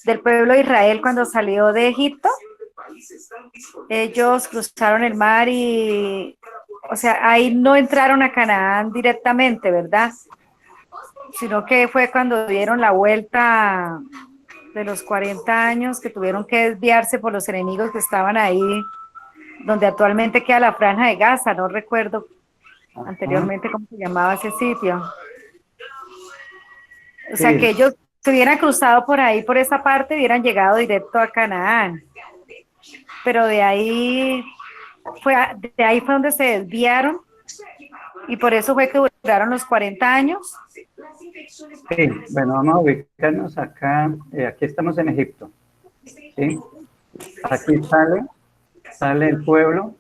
del pueblo de Israel cuando salió de Egipto. Ellos cruzaron el mar y, o sea, ahí no entraron a Canaán directamente, ¿verdad? Sino que fue cuando dieron la vuelta de los 40 años que tuvieron que desviarse por los enemigos que estaban ahí, donde actualmente queda la Franja de Gaza, no recuerdo anteriormente cómo se llamaba ese sitio. O sea, que ellos se hubieran cruzado por ahí, por esa parte, hubieran llegado directo a Canaán. Pero de ahí fue donde se desviaron y por eso fue que duraron los 40 años. Sí, bueno, vamos a ubicarnos acá. Aquí estamos en Egipto. ¿Sí? Aquí sale el pueblo,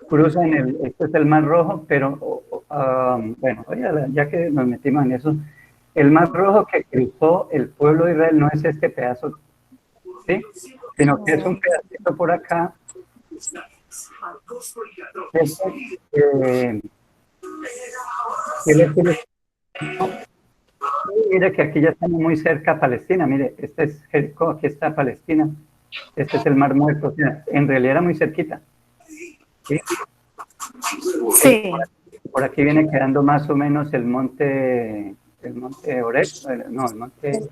cruzan este es el Mar Rojo, pero bueno, ya que nos metimos en eso, el Mar Rojo que cruzó el pueblo de Israel no es este pedazo, ¿sí? Sino que es un pedacito por acá. Mire que aquí ya estamos muy cerca a Palestina. Mire, este es Jericó, aquí está Palestina. Este es el Mar Muerto. O sea, en realidad era muy cerquita. ¿Sí? Sí. Por aquí viene quedando más o menos el monte Oreb, no, el monte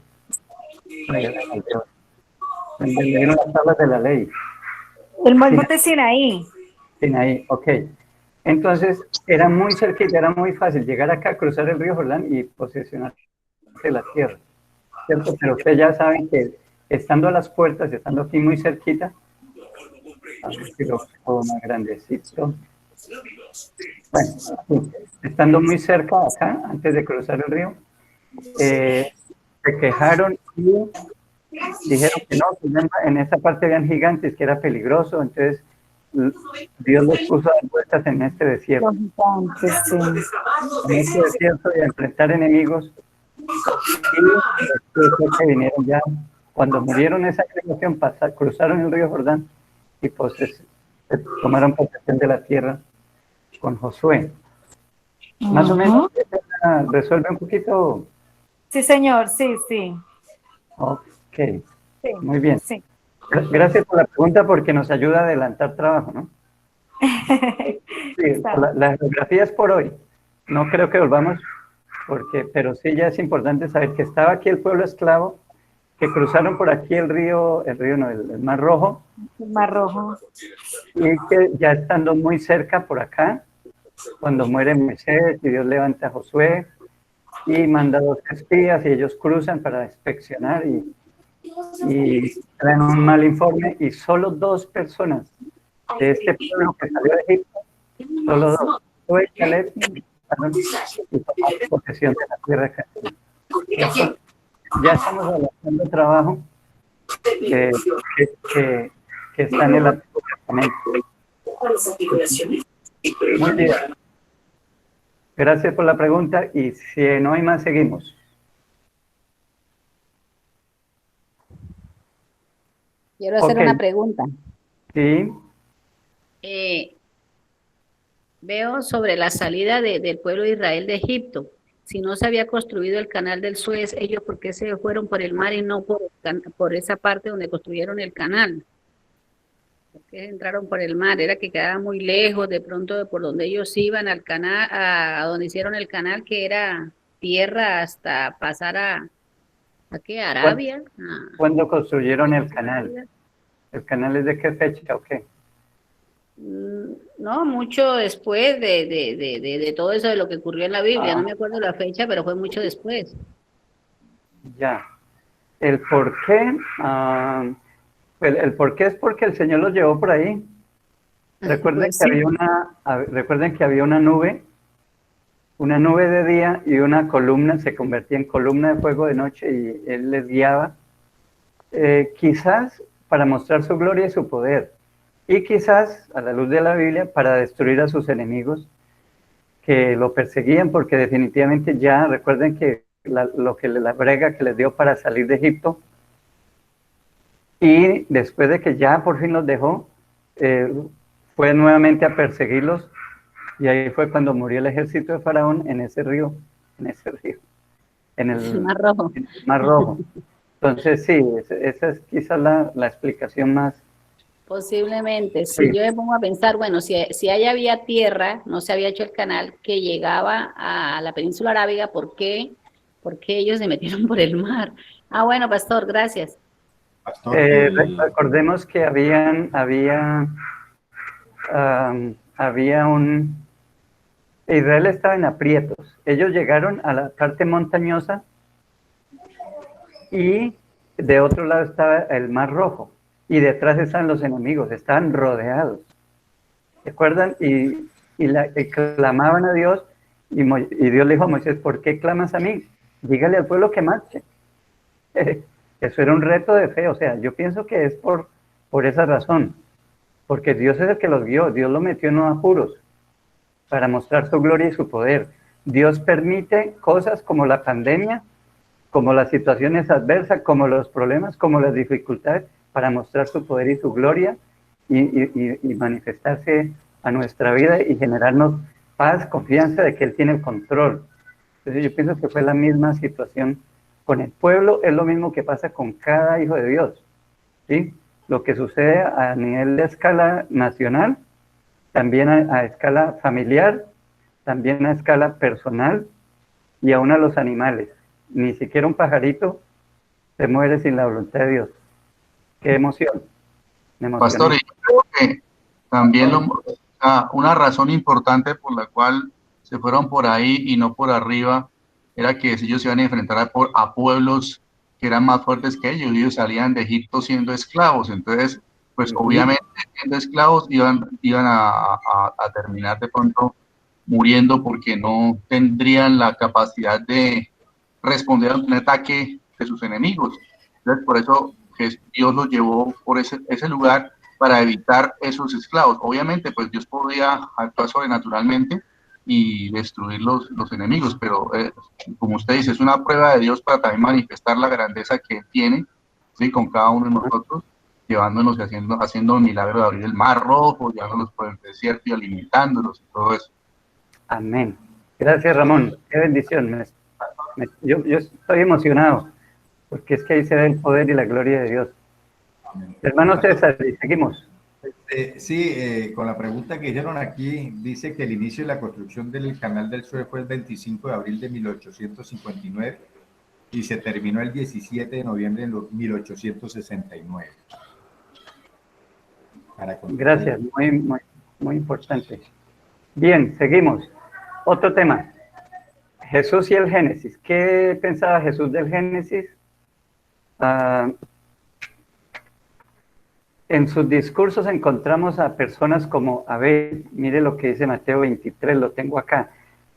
donde le dieron las tablas de la ley. El monte Sinaí. Sinaí, ok. Entonces, era muy cerquita, era muy fácil llegar acá, cruzar el río Jordán y posesionar la tierra, ¿cierto? Pero ustedes ya saben que estando a las puertas, estando aquí muy cerquita, a ver si lo pongo más grandecito. Bueno, estando muy cerca acá, antes de cruzar el río, se quejaron y dijeron que no, que en esa parte habían gigantes, que era peligroso, entonces Dios los puso a dar vueltas en este desierto. En este desierto de enfrentar enemigos. Y después que vinieron ya, cuando murieron esa generación, cruzaron el río Jordán y pues tomaron posesión de la tierra con Josué. Más o menos, ¿resuelve un poquito? Sí, señor, sí. Ok, sí, muy bien. Sí. Gracias por la pregunta porque nos ayuda a adelantar trabajo, ¿no? Sí, la geografía es por hoy. No creo que volvamos, pero sí ya es importante saber que estaba aquí el pueblo esclavo, que cruzaron por aquí el Mar Rojo. El Mar Rojo. Y que ya estando muy cerca por acá, cuando muere Moisés y Dios levanta a Josué y manda 2 espías y ellos cruzan para inspeccionar y traen un mal informe y solo 2 personas de este pueblo que salió de Egipto, solo 2, Josué y Caleb, y tomaron posesión de la tierra cananeana. Ya estamos avanzando el trabajo que está en el Antiguo Testamento. Muy bien. Gracias por la pregunta y si no hay más, seguimos. Quiero hacer una pregunta. Sí. Veo sobre la salida del pueblo de Israel de Egipto. Si no se había construido el canal del Suez, ellos ¿por qué se fueron por el mar y no por esa parte donde construyeron el canal? ¿Por qué entraron por el mar? Era que quedaba muy lejos de pronto de por donde ellos iban al canal, a donde hicieron el canal, que era tierra hasta pasar ¿a qué? ¿Arabia? ¿Cuándo construyeron el canal? ¿El canal es de qué fecha o qué? No, mucho después de todo eso de lo que ocurrió en la Biblia. No me acuerdo la fecha, pero fue mucho después. Ya. ¿El por qué? El por qué es porque el Señor los llevó por ahí. Recuerden, recuerden que había una nube de día y una columna, se convertía en columna de fuego de noche y Él les guiaba, quizás para mostrar su gloria y su poder, y quizás, a la luz de la Biblia, para destruir a sus enemigos que lo perseguían, porque definitivamente ya, recuerden que la brega que les dio para salir de Egipto. Y después de que ya por fin los dejó, fue nuevamente a perseguirlos, y ahí fue cuando murió el ejército de Faraón en ese río, en el Mar Rojo. en el Mar Rojo. Entonces sí, esa es quizás la explicación más. Posiblemente, si Sí. yo me pongo a pensar, bueno, si ahí había tierra, no se había hecho el canal que llegaba a la península arábiga, ¿por qué ellos se metieron por el mar? Ah, bueno, pastor, gracias. Pastor, Recordemos que Israel estaba en aprietos. Ellos llegaron a la parte montañosa y de otro lado estaba el Mar Rojo, y detrás estaban los enemigos, estaban rodeados. ¿Se acuerdan? Y clamaban a Dios, y Dios le dijo a Moisés: ¿por qué clamas a mí? Dígale al pueblo que marche. Eso era un reto de fe. O sea, yo pienso que es por esa razón, porque Dios es el que los guió. Dios lo metió en unos apuros para mostrar su gloria y su poder. Dios permite cosas como la pandemia, como las situaciones adversas, como los problemas, como las dificultades, para mostrar su poder y su gloria, y manifestarse a nuestra vida y generarnos paz, confianza de que Él tiene el control. Entonces yo pienso que fue la misma situación con el pueblo, es lo mismo que pasa con cada hijo de Dios, ¿sí? Lo que sucede a nivel de escala nacional, también a escala familiar, también a escala personal, y aún a los animales. Ni siquiera un pajarito se muere sin la voluntad de Dios. ¡Qué emoción! Me emocioné. Pastor, yo creo que también una razón importante por la cual se fueron por ahí y no por arriba era que ellos se iban a enfrentar a pueblos que eran más fuertes que ellos salían de Egipto siendo esclavos. Entonces, pues obviamente siendo esclavos iban a terminar de pronto muriendo, porque no tendrían la capacidad de responder a un ataque de sus enemigos. Entonces, por eso que Dios los llevó por ese lugar, para evitar esos esclavos. Obviamente, pues Dios podía actuar sobrenaturalmente y destruir los enemigos, pero como usted dice, es una prueba de Dios para también manifestar la grandeza que tiene, ¿sí? Con cada uno de nosotros, llevándonos y haciendo el milagro de abrir el Mar Rojo, llevándolos por el desierto y alimentándolos y todo eso. Amén. Gracias, Ramón. Qué bendición. Yo estoy emocionado, porque es que ahí se ve el poder y la gloria de Dios. Amén. Hermano César, seguimos. Sí, con la pregunta que hicieron aquí, dice que el inicio de la construcción del Canal del Suez fue el 25 de abril de 1859 y se terminó el 17 de noviembre de 1869. Gracias, muy importante. Bien, seguimos. Otro tema. Jesús y el Génesis. ¿Qué pensaba Jesús del Génesis? En sus discursos encontramos a personas como Abel. Mire lo que dice Mateo 23, lo tengo acá.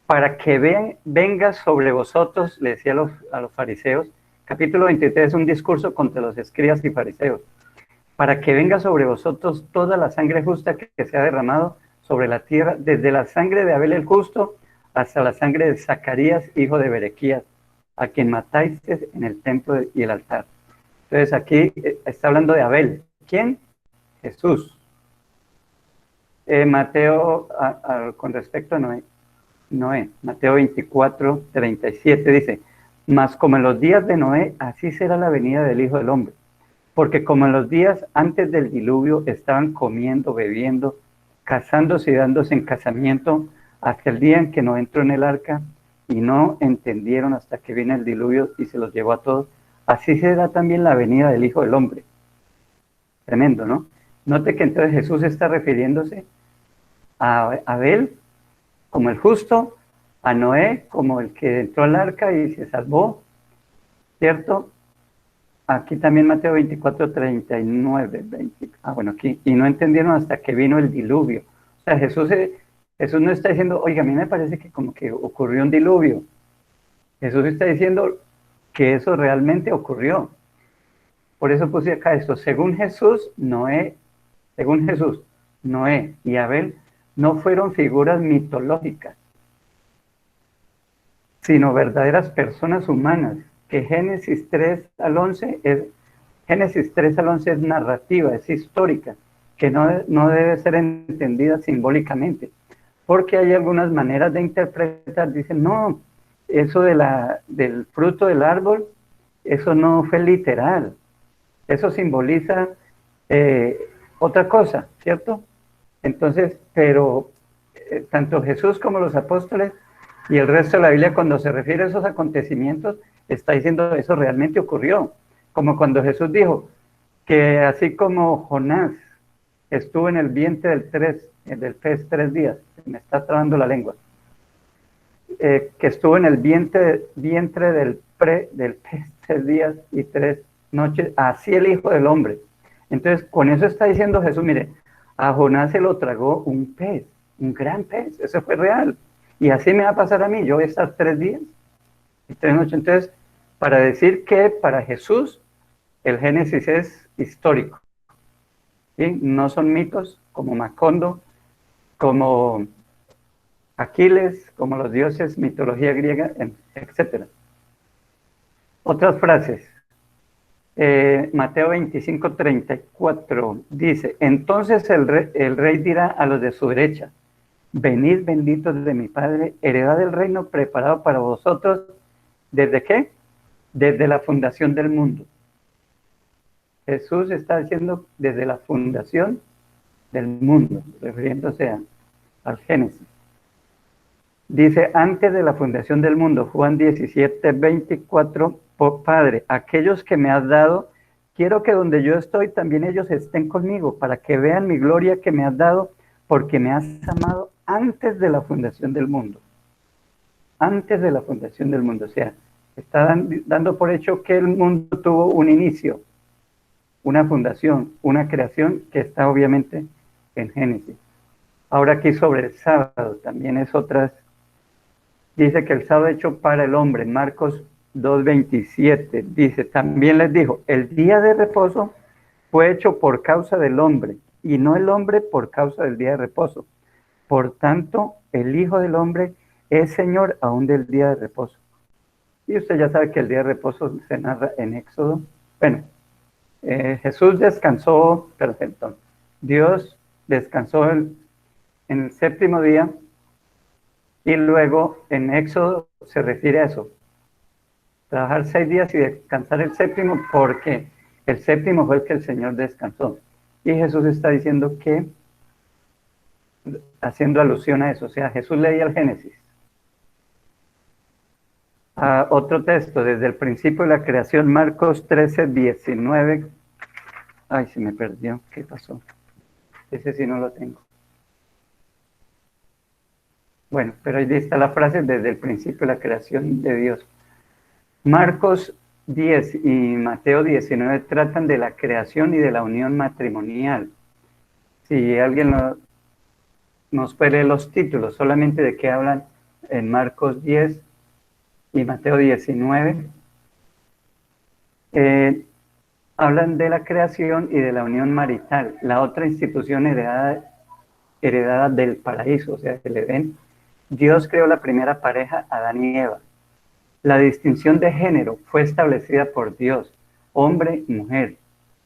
Para que venga sobre vosotros, le decía a los fariseos, capítulo 23 es un discurso contra los escribas y fariseos. Para que venga sobre vosotros toda la sangre justa que se ha derramado sobre la tierra, desde la sangre de Abel el justo hasta la sangre de Zacarías, hijo de Berequías, a quien matáis en el templo y el altar. Entonces aquí está hablando de Abel. ¿Quién? Jesús. Mateo, con respecto a Noé, Mateo 24, 37 dice: mas como en los días de Noé, así será la venida del Hijo del Hombre. Porque como en los días antes del diluvio estaban comiendo, bebiendo, casándose y dándose en casamiento, hasta el día en que no entró en el arca, y no entendieron hasta que vino el diluvio y se los llevó a todos, así será también la venida del Hijo del Hombre. Tremendo, ¿no? Note que entonces Jesús está refiriéndose a Abel como el justo, a Noé como el que entró al arca y se salvó, ¿cierto? Aquí también Mateo 24, 39, 20. Bueno, aquí, y no entendieron hasta que vino el diluvio. O sea, Jesús no está diciendo, oiga, a mí me parece que como que ocurrió un diluvio. Jesús está diciendo que eso realmente ocurrió. Por eso puse acá esto: según Jesús, Noé y Abel no fueron figuras mitológicas. sino verdaderas personas humanas, que Génesis 3 al 11 es narrativa, es histórica, que no debe ser entendida simbólicamente, porque hay algunas maneras de interpretar, dicen, no, eso del fruto del árbol, eso no fue literal, eso simboliza otra cosa, ¿cierto? Entonces, pero tanto Jesús como los apóstoles y el resto de la Biblia, cuando se refiere a esos acontecimientos, está diciendo eso realmente ocurrió, como cuando Jesús dijo que así como Jonás estuvo en el vientre del pez 3 días, me está trabando la lengua, que estuvo en el vientre del pez 3 días y 3 noches, así el Hijo del Hombre. Entonces, con eso está diciendo Jesús, mire, a Jonás se lo tragó un pez, un gran pez, eso fue real. Y así me va a pasar a mí, yo voy a estar 3 días y 3 noches. Entonces, para decir que para Jesús el Génesis es histórico, ¿sí? No son mitos como Macondo, como Aquiles, como los dioses, mitología griega, etc. Otras frases. Mateo 25:34 dice, entonces el rey dirá a los de su derecha, venid benditos de mi Padre, heredad del reino preparado para vosotros, ¿desde qué? Desde la fundación del mundo. Jesús está diciendo desde la fundación del mundo, refiriéndose al Génesis. Dice, antes de la fundación del mundo, Juan 17:24, oh Padre, aquellos que me has dado, quiero que donde yo estoy también ellos estén conmigo, para que vean mi gloria que me has dado, porque me has amado antes de la fundación del mundo. Antes de la fundación del mundo, o sea, está dando por hecho que el mundo tuvo un inicio, una fundación, una creación que está obviamente en Génesis. Ahora aquí sobre el sábado, también es otras, dice que el sábado hecho para el hombre, Marcos 2:27, dice, también les dijo, el día de reposo fue hecho por causa del hombre, y no el hombre por causa del día de reposo. Por tanto, el Hijo del Hombre es Señor aún del día de reposo. Y usted ya sabe que el día de reposo se narra en Éxodo. Bueno, Jesús descansó, perfecto. Dios descansó en el séptimo día, y luego en Éxodo se refiere a eso. Trabajar 6 días y descansar el séptimo, porque el séptimo fue el que el Señor descansó. Y Jesús está diciendo que, haciendo alusión a eso, o sea, Jesús leía el Génesis. Otro texto, desde el principio de la creación, Marcos 13:19. Ay, se me perdió, ¿qué pasó? Ese sí no lo tengo. Bueno, pero ahí está la frase, desde el principio de la creación de Dios. Marcos 10 y Mateo 19 tratan de la creación y de la unión matrimonial. Si alguien nos puede leer los títulos, solamente de qué hablan en Marcos 10 y Mateo 19, hablan de la creación y de la unión marital, la otra institución heredada del paraíso, o sea, del Edén. Dios creó la primera pareja, Adán y Eva. La distinción de género fue establecida por Dios, hombre y mujer,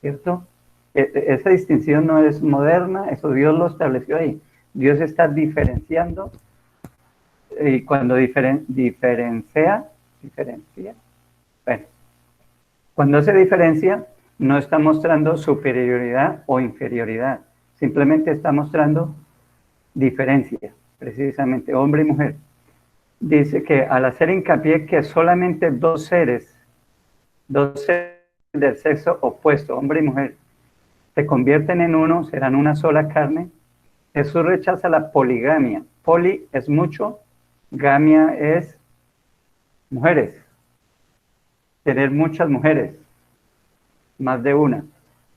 ¿cierto? Esa distinción no es moderna, eso Dios lo estableció ahí. Dios está diferenciando, y cuando diferencia, bueno, cuando se diferencia, no está mostrando superioridad o inferioridad, simplemente está mostrando diferencia, precisamente, hombre y mujer. Dice que al hacer hincapié que solamente dos seres del sexo opuesto, hombre y mujer, se convierten en uno, serán una sola carne, Jesús rechaza la poligamia. Poli es mucho, gamia es mujeres, tener muchas mujeres, más de una.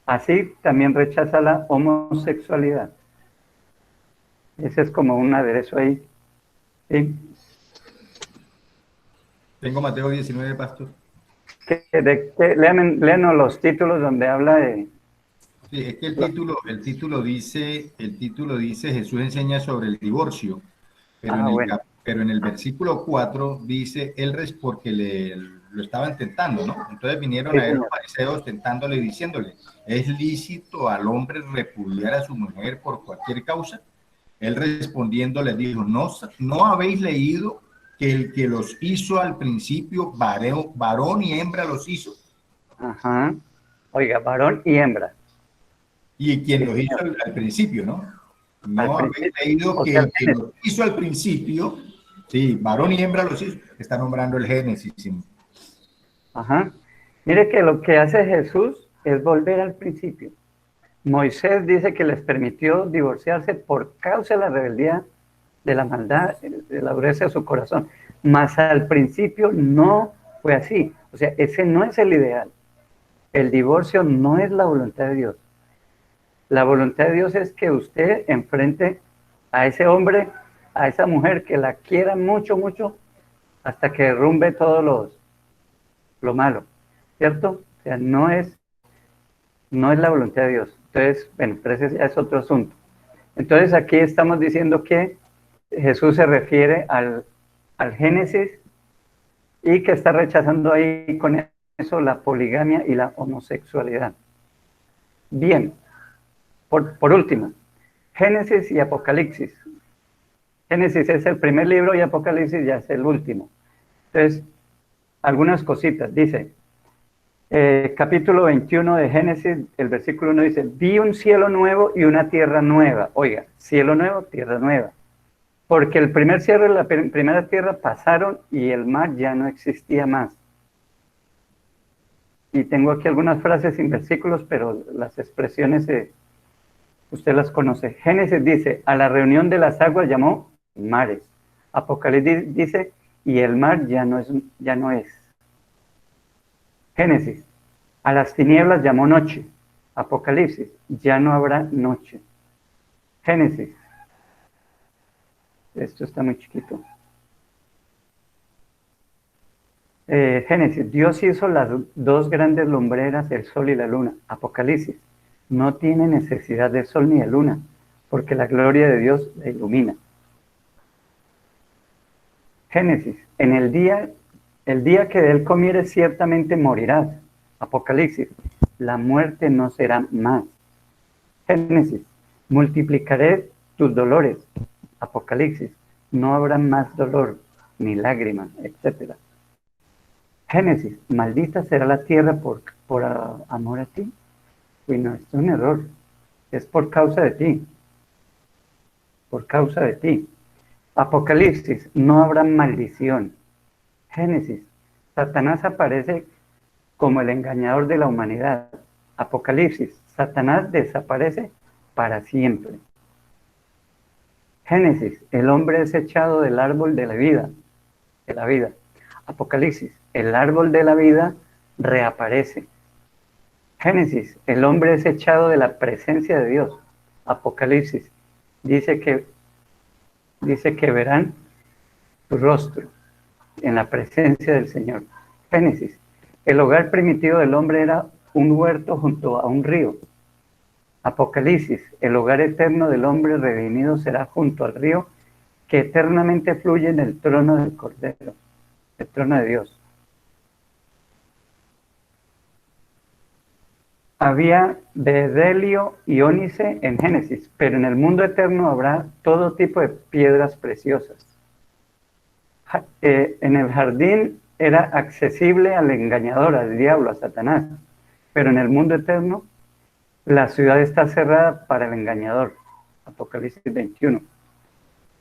Así también rechaza la homosexualidad. Ese es como un aderezo ahí. ¿Sí? Tengo Mateo 19, pastor. Léanos los títulos donde habla de... Sí, es que el título dice Jesús enseña sobre el divorcio, pero, pero en el versículo 4 dice, porque lo estaban tentando, ¿no? Entonces vinieron a él los fariseos tentándole y diciéndole, ¿es lícito al hombre repudiar a su mujer por cualquier causa? Él respondiendo les dijo, ¿no habéis leído que el que los hizo al principio, varón y hembra los hizo? Ajá. Oiga, varón y hembra. Y quien los hizo al principio, ¿no? ¿No habéis leído que sea, el que los hizo al principio, sí, varón y hembra los hizo? Está nombrando el Génesis. Ajá. Mire que lo que hace Jesús es volver al principio. Moisés dice que les permitió divorciarse por causa de la rebeldía, de la maldad, de la dureza de su corazón. Mas al principio no fue así. O sea, ese no es el ideal. El divorcio no es la voluntad de Dios. La voluntad de Dios es que usted enfrente a ese hombre, a esa mujer, que la quiera mucho, mucho, hasta que derrumbe todo lo malo, ¿cierto? O sea, no es la voluntad de Dios. Entonces, bueno, pero ese ya es otro asunto. Entonces, aquí estamos diciendo que Jesús se refiere al Génesis y que está rechazando ahí con eso la poligamia y la homosexualidad. Bien, por último, Génesis y Apocalipsis. Génesis es el primer libro y Apocalipsis ya es el último. Entonces, algunas cositas. Dice, capítulo 21 de Génesis, el versículo 1 dice, vi un cielo nuevo y una tierra nueva. Oiga, cielo nuevo, tierra nueva. Porque el primer cielo y la primera tierra pasaron y el mar ya no existía más. Y tengo aquí algunas frases sin versículos, pero las expresiones usted las conoce. Génesis dice, a la reunión de las aguas llamó mares. Apocalipsis dice, y el mar ya no es. Génesis, a las tinieblas llamó noche. Apocalipsis, ya no habrá noche. Génesis, esto está muy chiquito. Génesis, Dios hizo las dos grandes lumbreras, el sol y la luna. Apocalipsis, no tiene necesidad de sol ni de luna, porque la gloria de Dios la ilumina. Génesis, en el día que de él comieres ciertamente morirás. Apocalipsis, la muerte no será más. Génesis, multiplicaré tus dolores. Apocalipsis, no habrá más dolor, ni lágrimas, etc. Génesis, maldita será la tierra por amor a ti. Uy, no, esto es un error. Es por causa de ti. Por causa de ti. Apocalipsis, no habrá maldición. Génesis, Satanás aparece como el engañador de la humanidad. Apocalipsis, Satanás desaparece para siempre. Génesis, el hombre es echado del árbol de la vida. Apocalipsis, el árbol de la vida reaparece. Génesis, el hombre es echado de la presencia de Dios. Apocalipsis, dice que verán su rostro en la presencia del Señor. Génesis, el hogar primitivo del hombre era un huerto junto a un río. Apocalipsis, el hogar eterno del hombre redimido será junto al río que eternamente fluye en el trono del Cordero, el trono de Dios. Había bedelio y ónice en Génesis, pero en el mundo eterno habrá todo tipo de piedras preciosas. En el jardín era accesible al engañador, al diablo, a Satanás, pero en el mundo eterno la ciudad está cerrada para el engañador. Apocalipsis 21.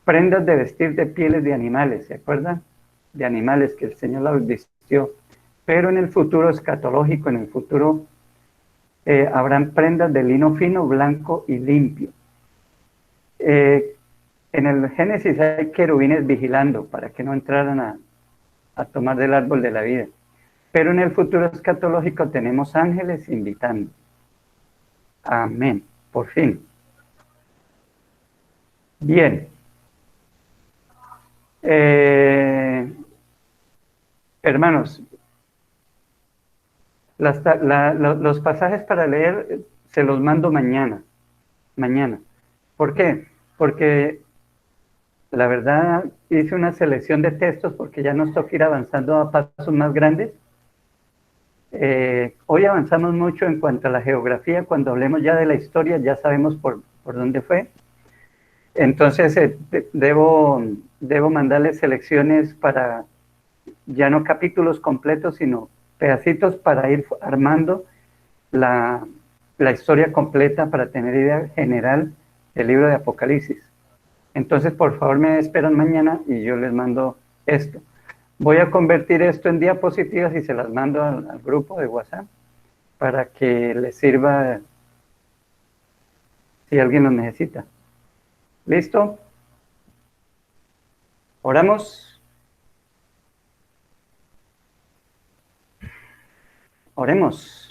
Prendas de vestir de pieles de animales, ¿se acuerdan? De animales que el Señor las vistió. Pero en el futuro escatológico, en el futuro habrán prendas de lino fino, blanco y limpio. En el Génesis hay querubines vigilando para que no entraran a tomar del árbol de la vida. Pero en el futuro escatológico tenemos ángeles invitando. Amén. Por fin. Bien. Hermanos, los pasajes para leer se los mando mañana. ¿Por qué? Porque la verdad hice una selección de textos porque ya nos toca ir avanzando a pasos más grandes. Hoy avanzamos mucho en cuanto a la geografía. Cuando hablemos ya de la historia, ya sabemos por dónde fue. Entonces, debo mandarles selecciones para, ya no capítulos completos, sino pedacitos para ir armando la historia completa, para tener idea general del libro de Apocalipsis. Entonces, por favor, me esperan mañana y yo les mando esto. Voy a convertir esto en diapositivas y se las mando al grupo de WhatsApp para que les sirva si alguien lo necesita. ¿Listo? ¿Oramos? Oremos.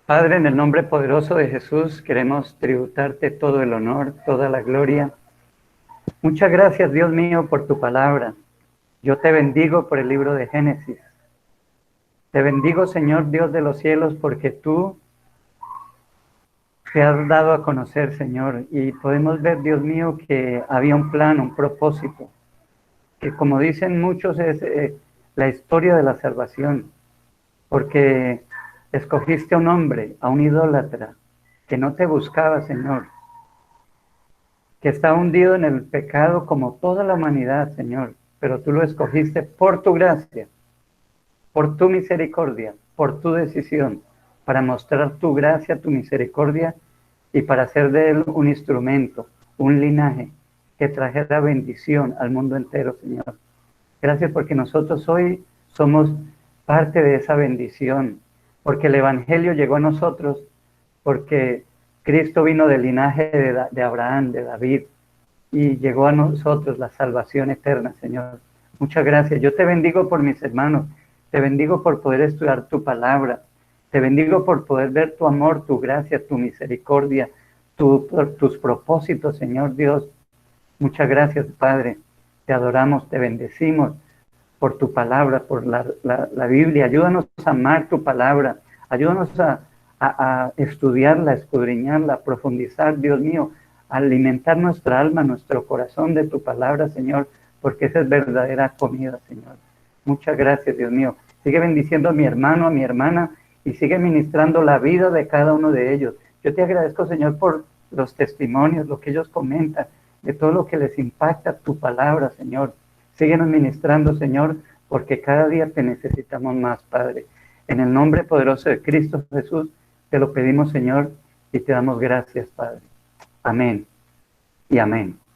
Padre, en el nombre poderoso de Jesús, queremos tributarte todo el honor, toda la gloria. Muchas gracias, Dios mío, por tu palabra. Yo te bendigo por el libro de Génesis. Te bendigo, Señor Dios de los cielos, porque tú te has dado a conocer, Señor, y podemos ver, Dios mío, que había un plan, un propósito, que como dicen muchos es la historia de la salvación, porque escogiste a un hombre, a un idólatra, que no te buscaba, Señor, que está hundido en el pecado como toda la humanidad, Señor, pero tú lo escogiste por tu gracia, por tu misericordia, por tu decisión, para mostrar tu gracia, tu misericordia, y para hacer de él un instrumento, un linaje, que trajera bendición al mundo entero, Señor. Gracias porque nosotros hoy somos parte de esa bendición, porque el Evangelio llegó a nosotros, porque Cristo vino del linaje de Abraham, de David, y llegó a nosotros la salvación eterna, Señor. Muchas gracias. Yo te bendigo por mis hermanos, te bendigo por poder estudiar tu palabra, te bendigo por poder ver tu amor, tu gracia, tu misericordia, tus propósitos, Señor Dios. Muchas gracias, Padre. Te adoramos, te bendecimos por tu palabra, por la Biblia. Ayúdanos a amar tu palabra. Ayúdanos a estudiarla, a escudriñarla, a profundizar, Dios mío, a alimentar nuestra alma, nuestro corazón de tu palabra, Señor, porque esa es verdadera comida, Señor. Muchas gracias, Dios mío. Sigue bendiciendo a mi hermano, a mi hermana, y sigue ministrando la vida de cada uno de ellos. Yo te agradezco, Señor, por los testimonios, lo que ellos comentan, de todo lo que les impacta tu palabra, Señor. Síguenos ministrando, Señor, porque cada día te necesitamos más, Padre. En el nombre poderoso de Cristo Jesús, te lo pedimos, Señor, y te damos gracias, Padre. Amén y amén.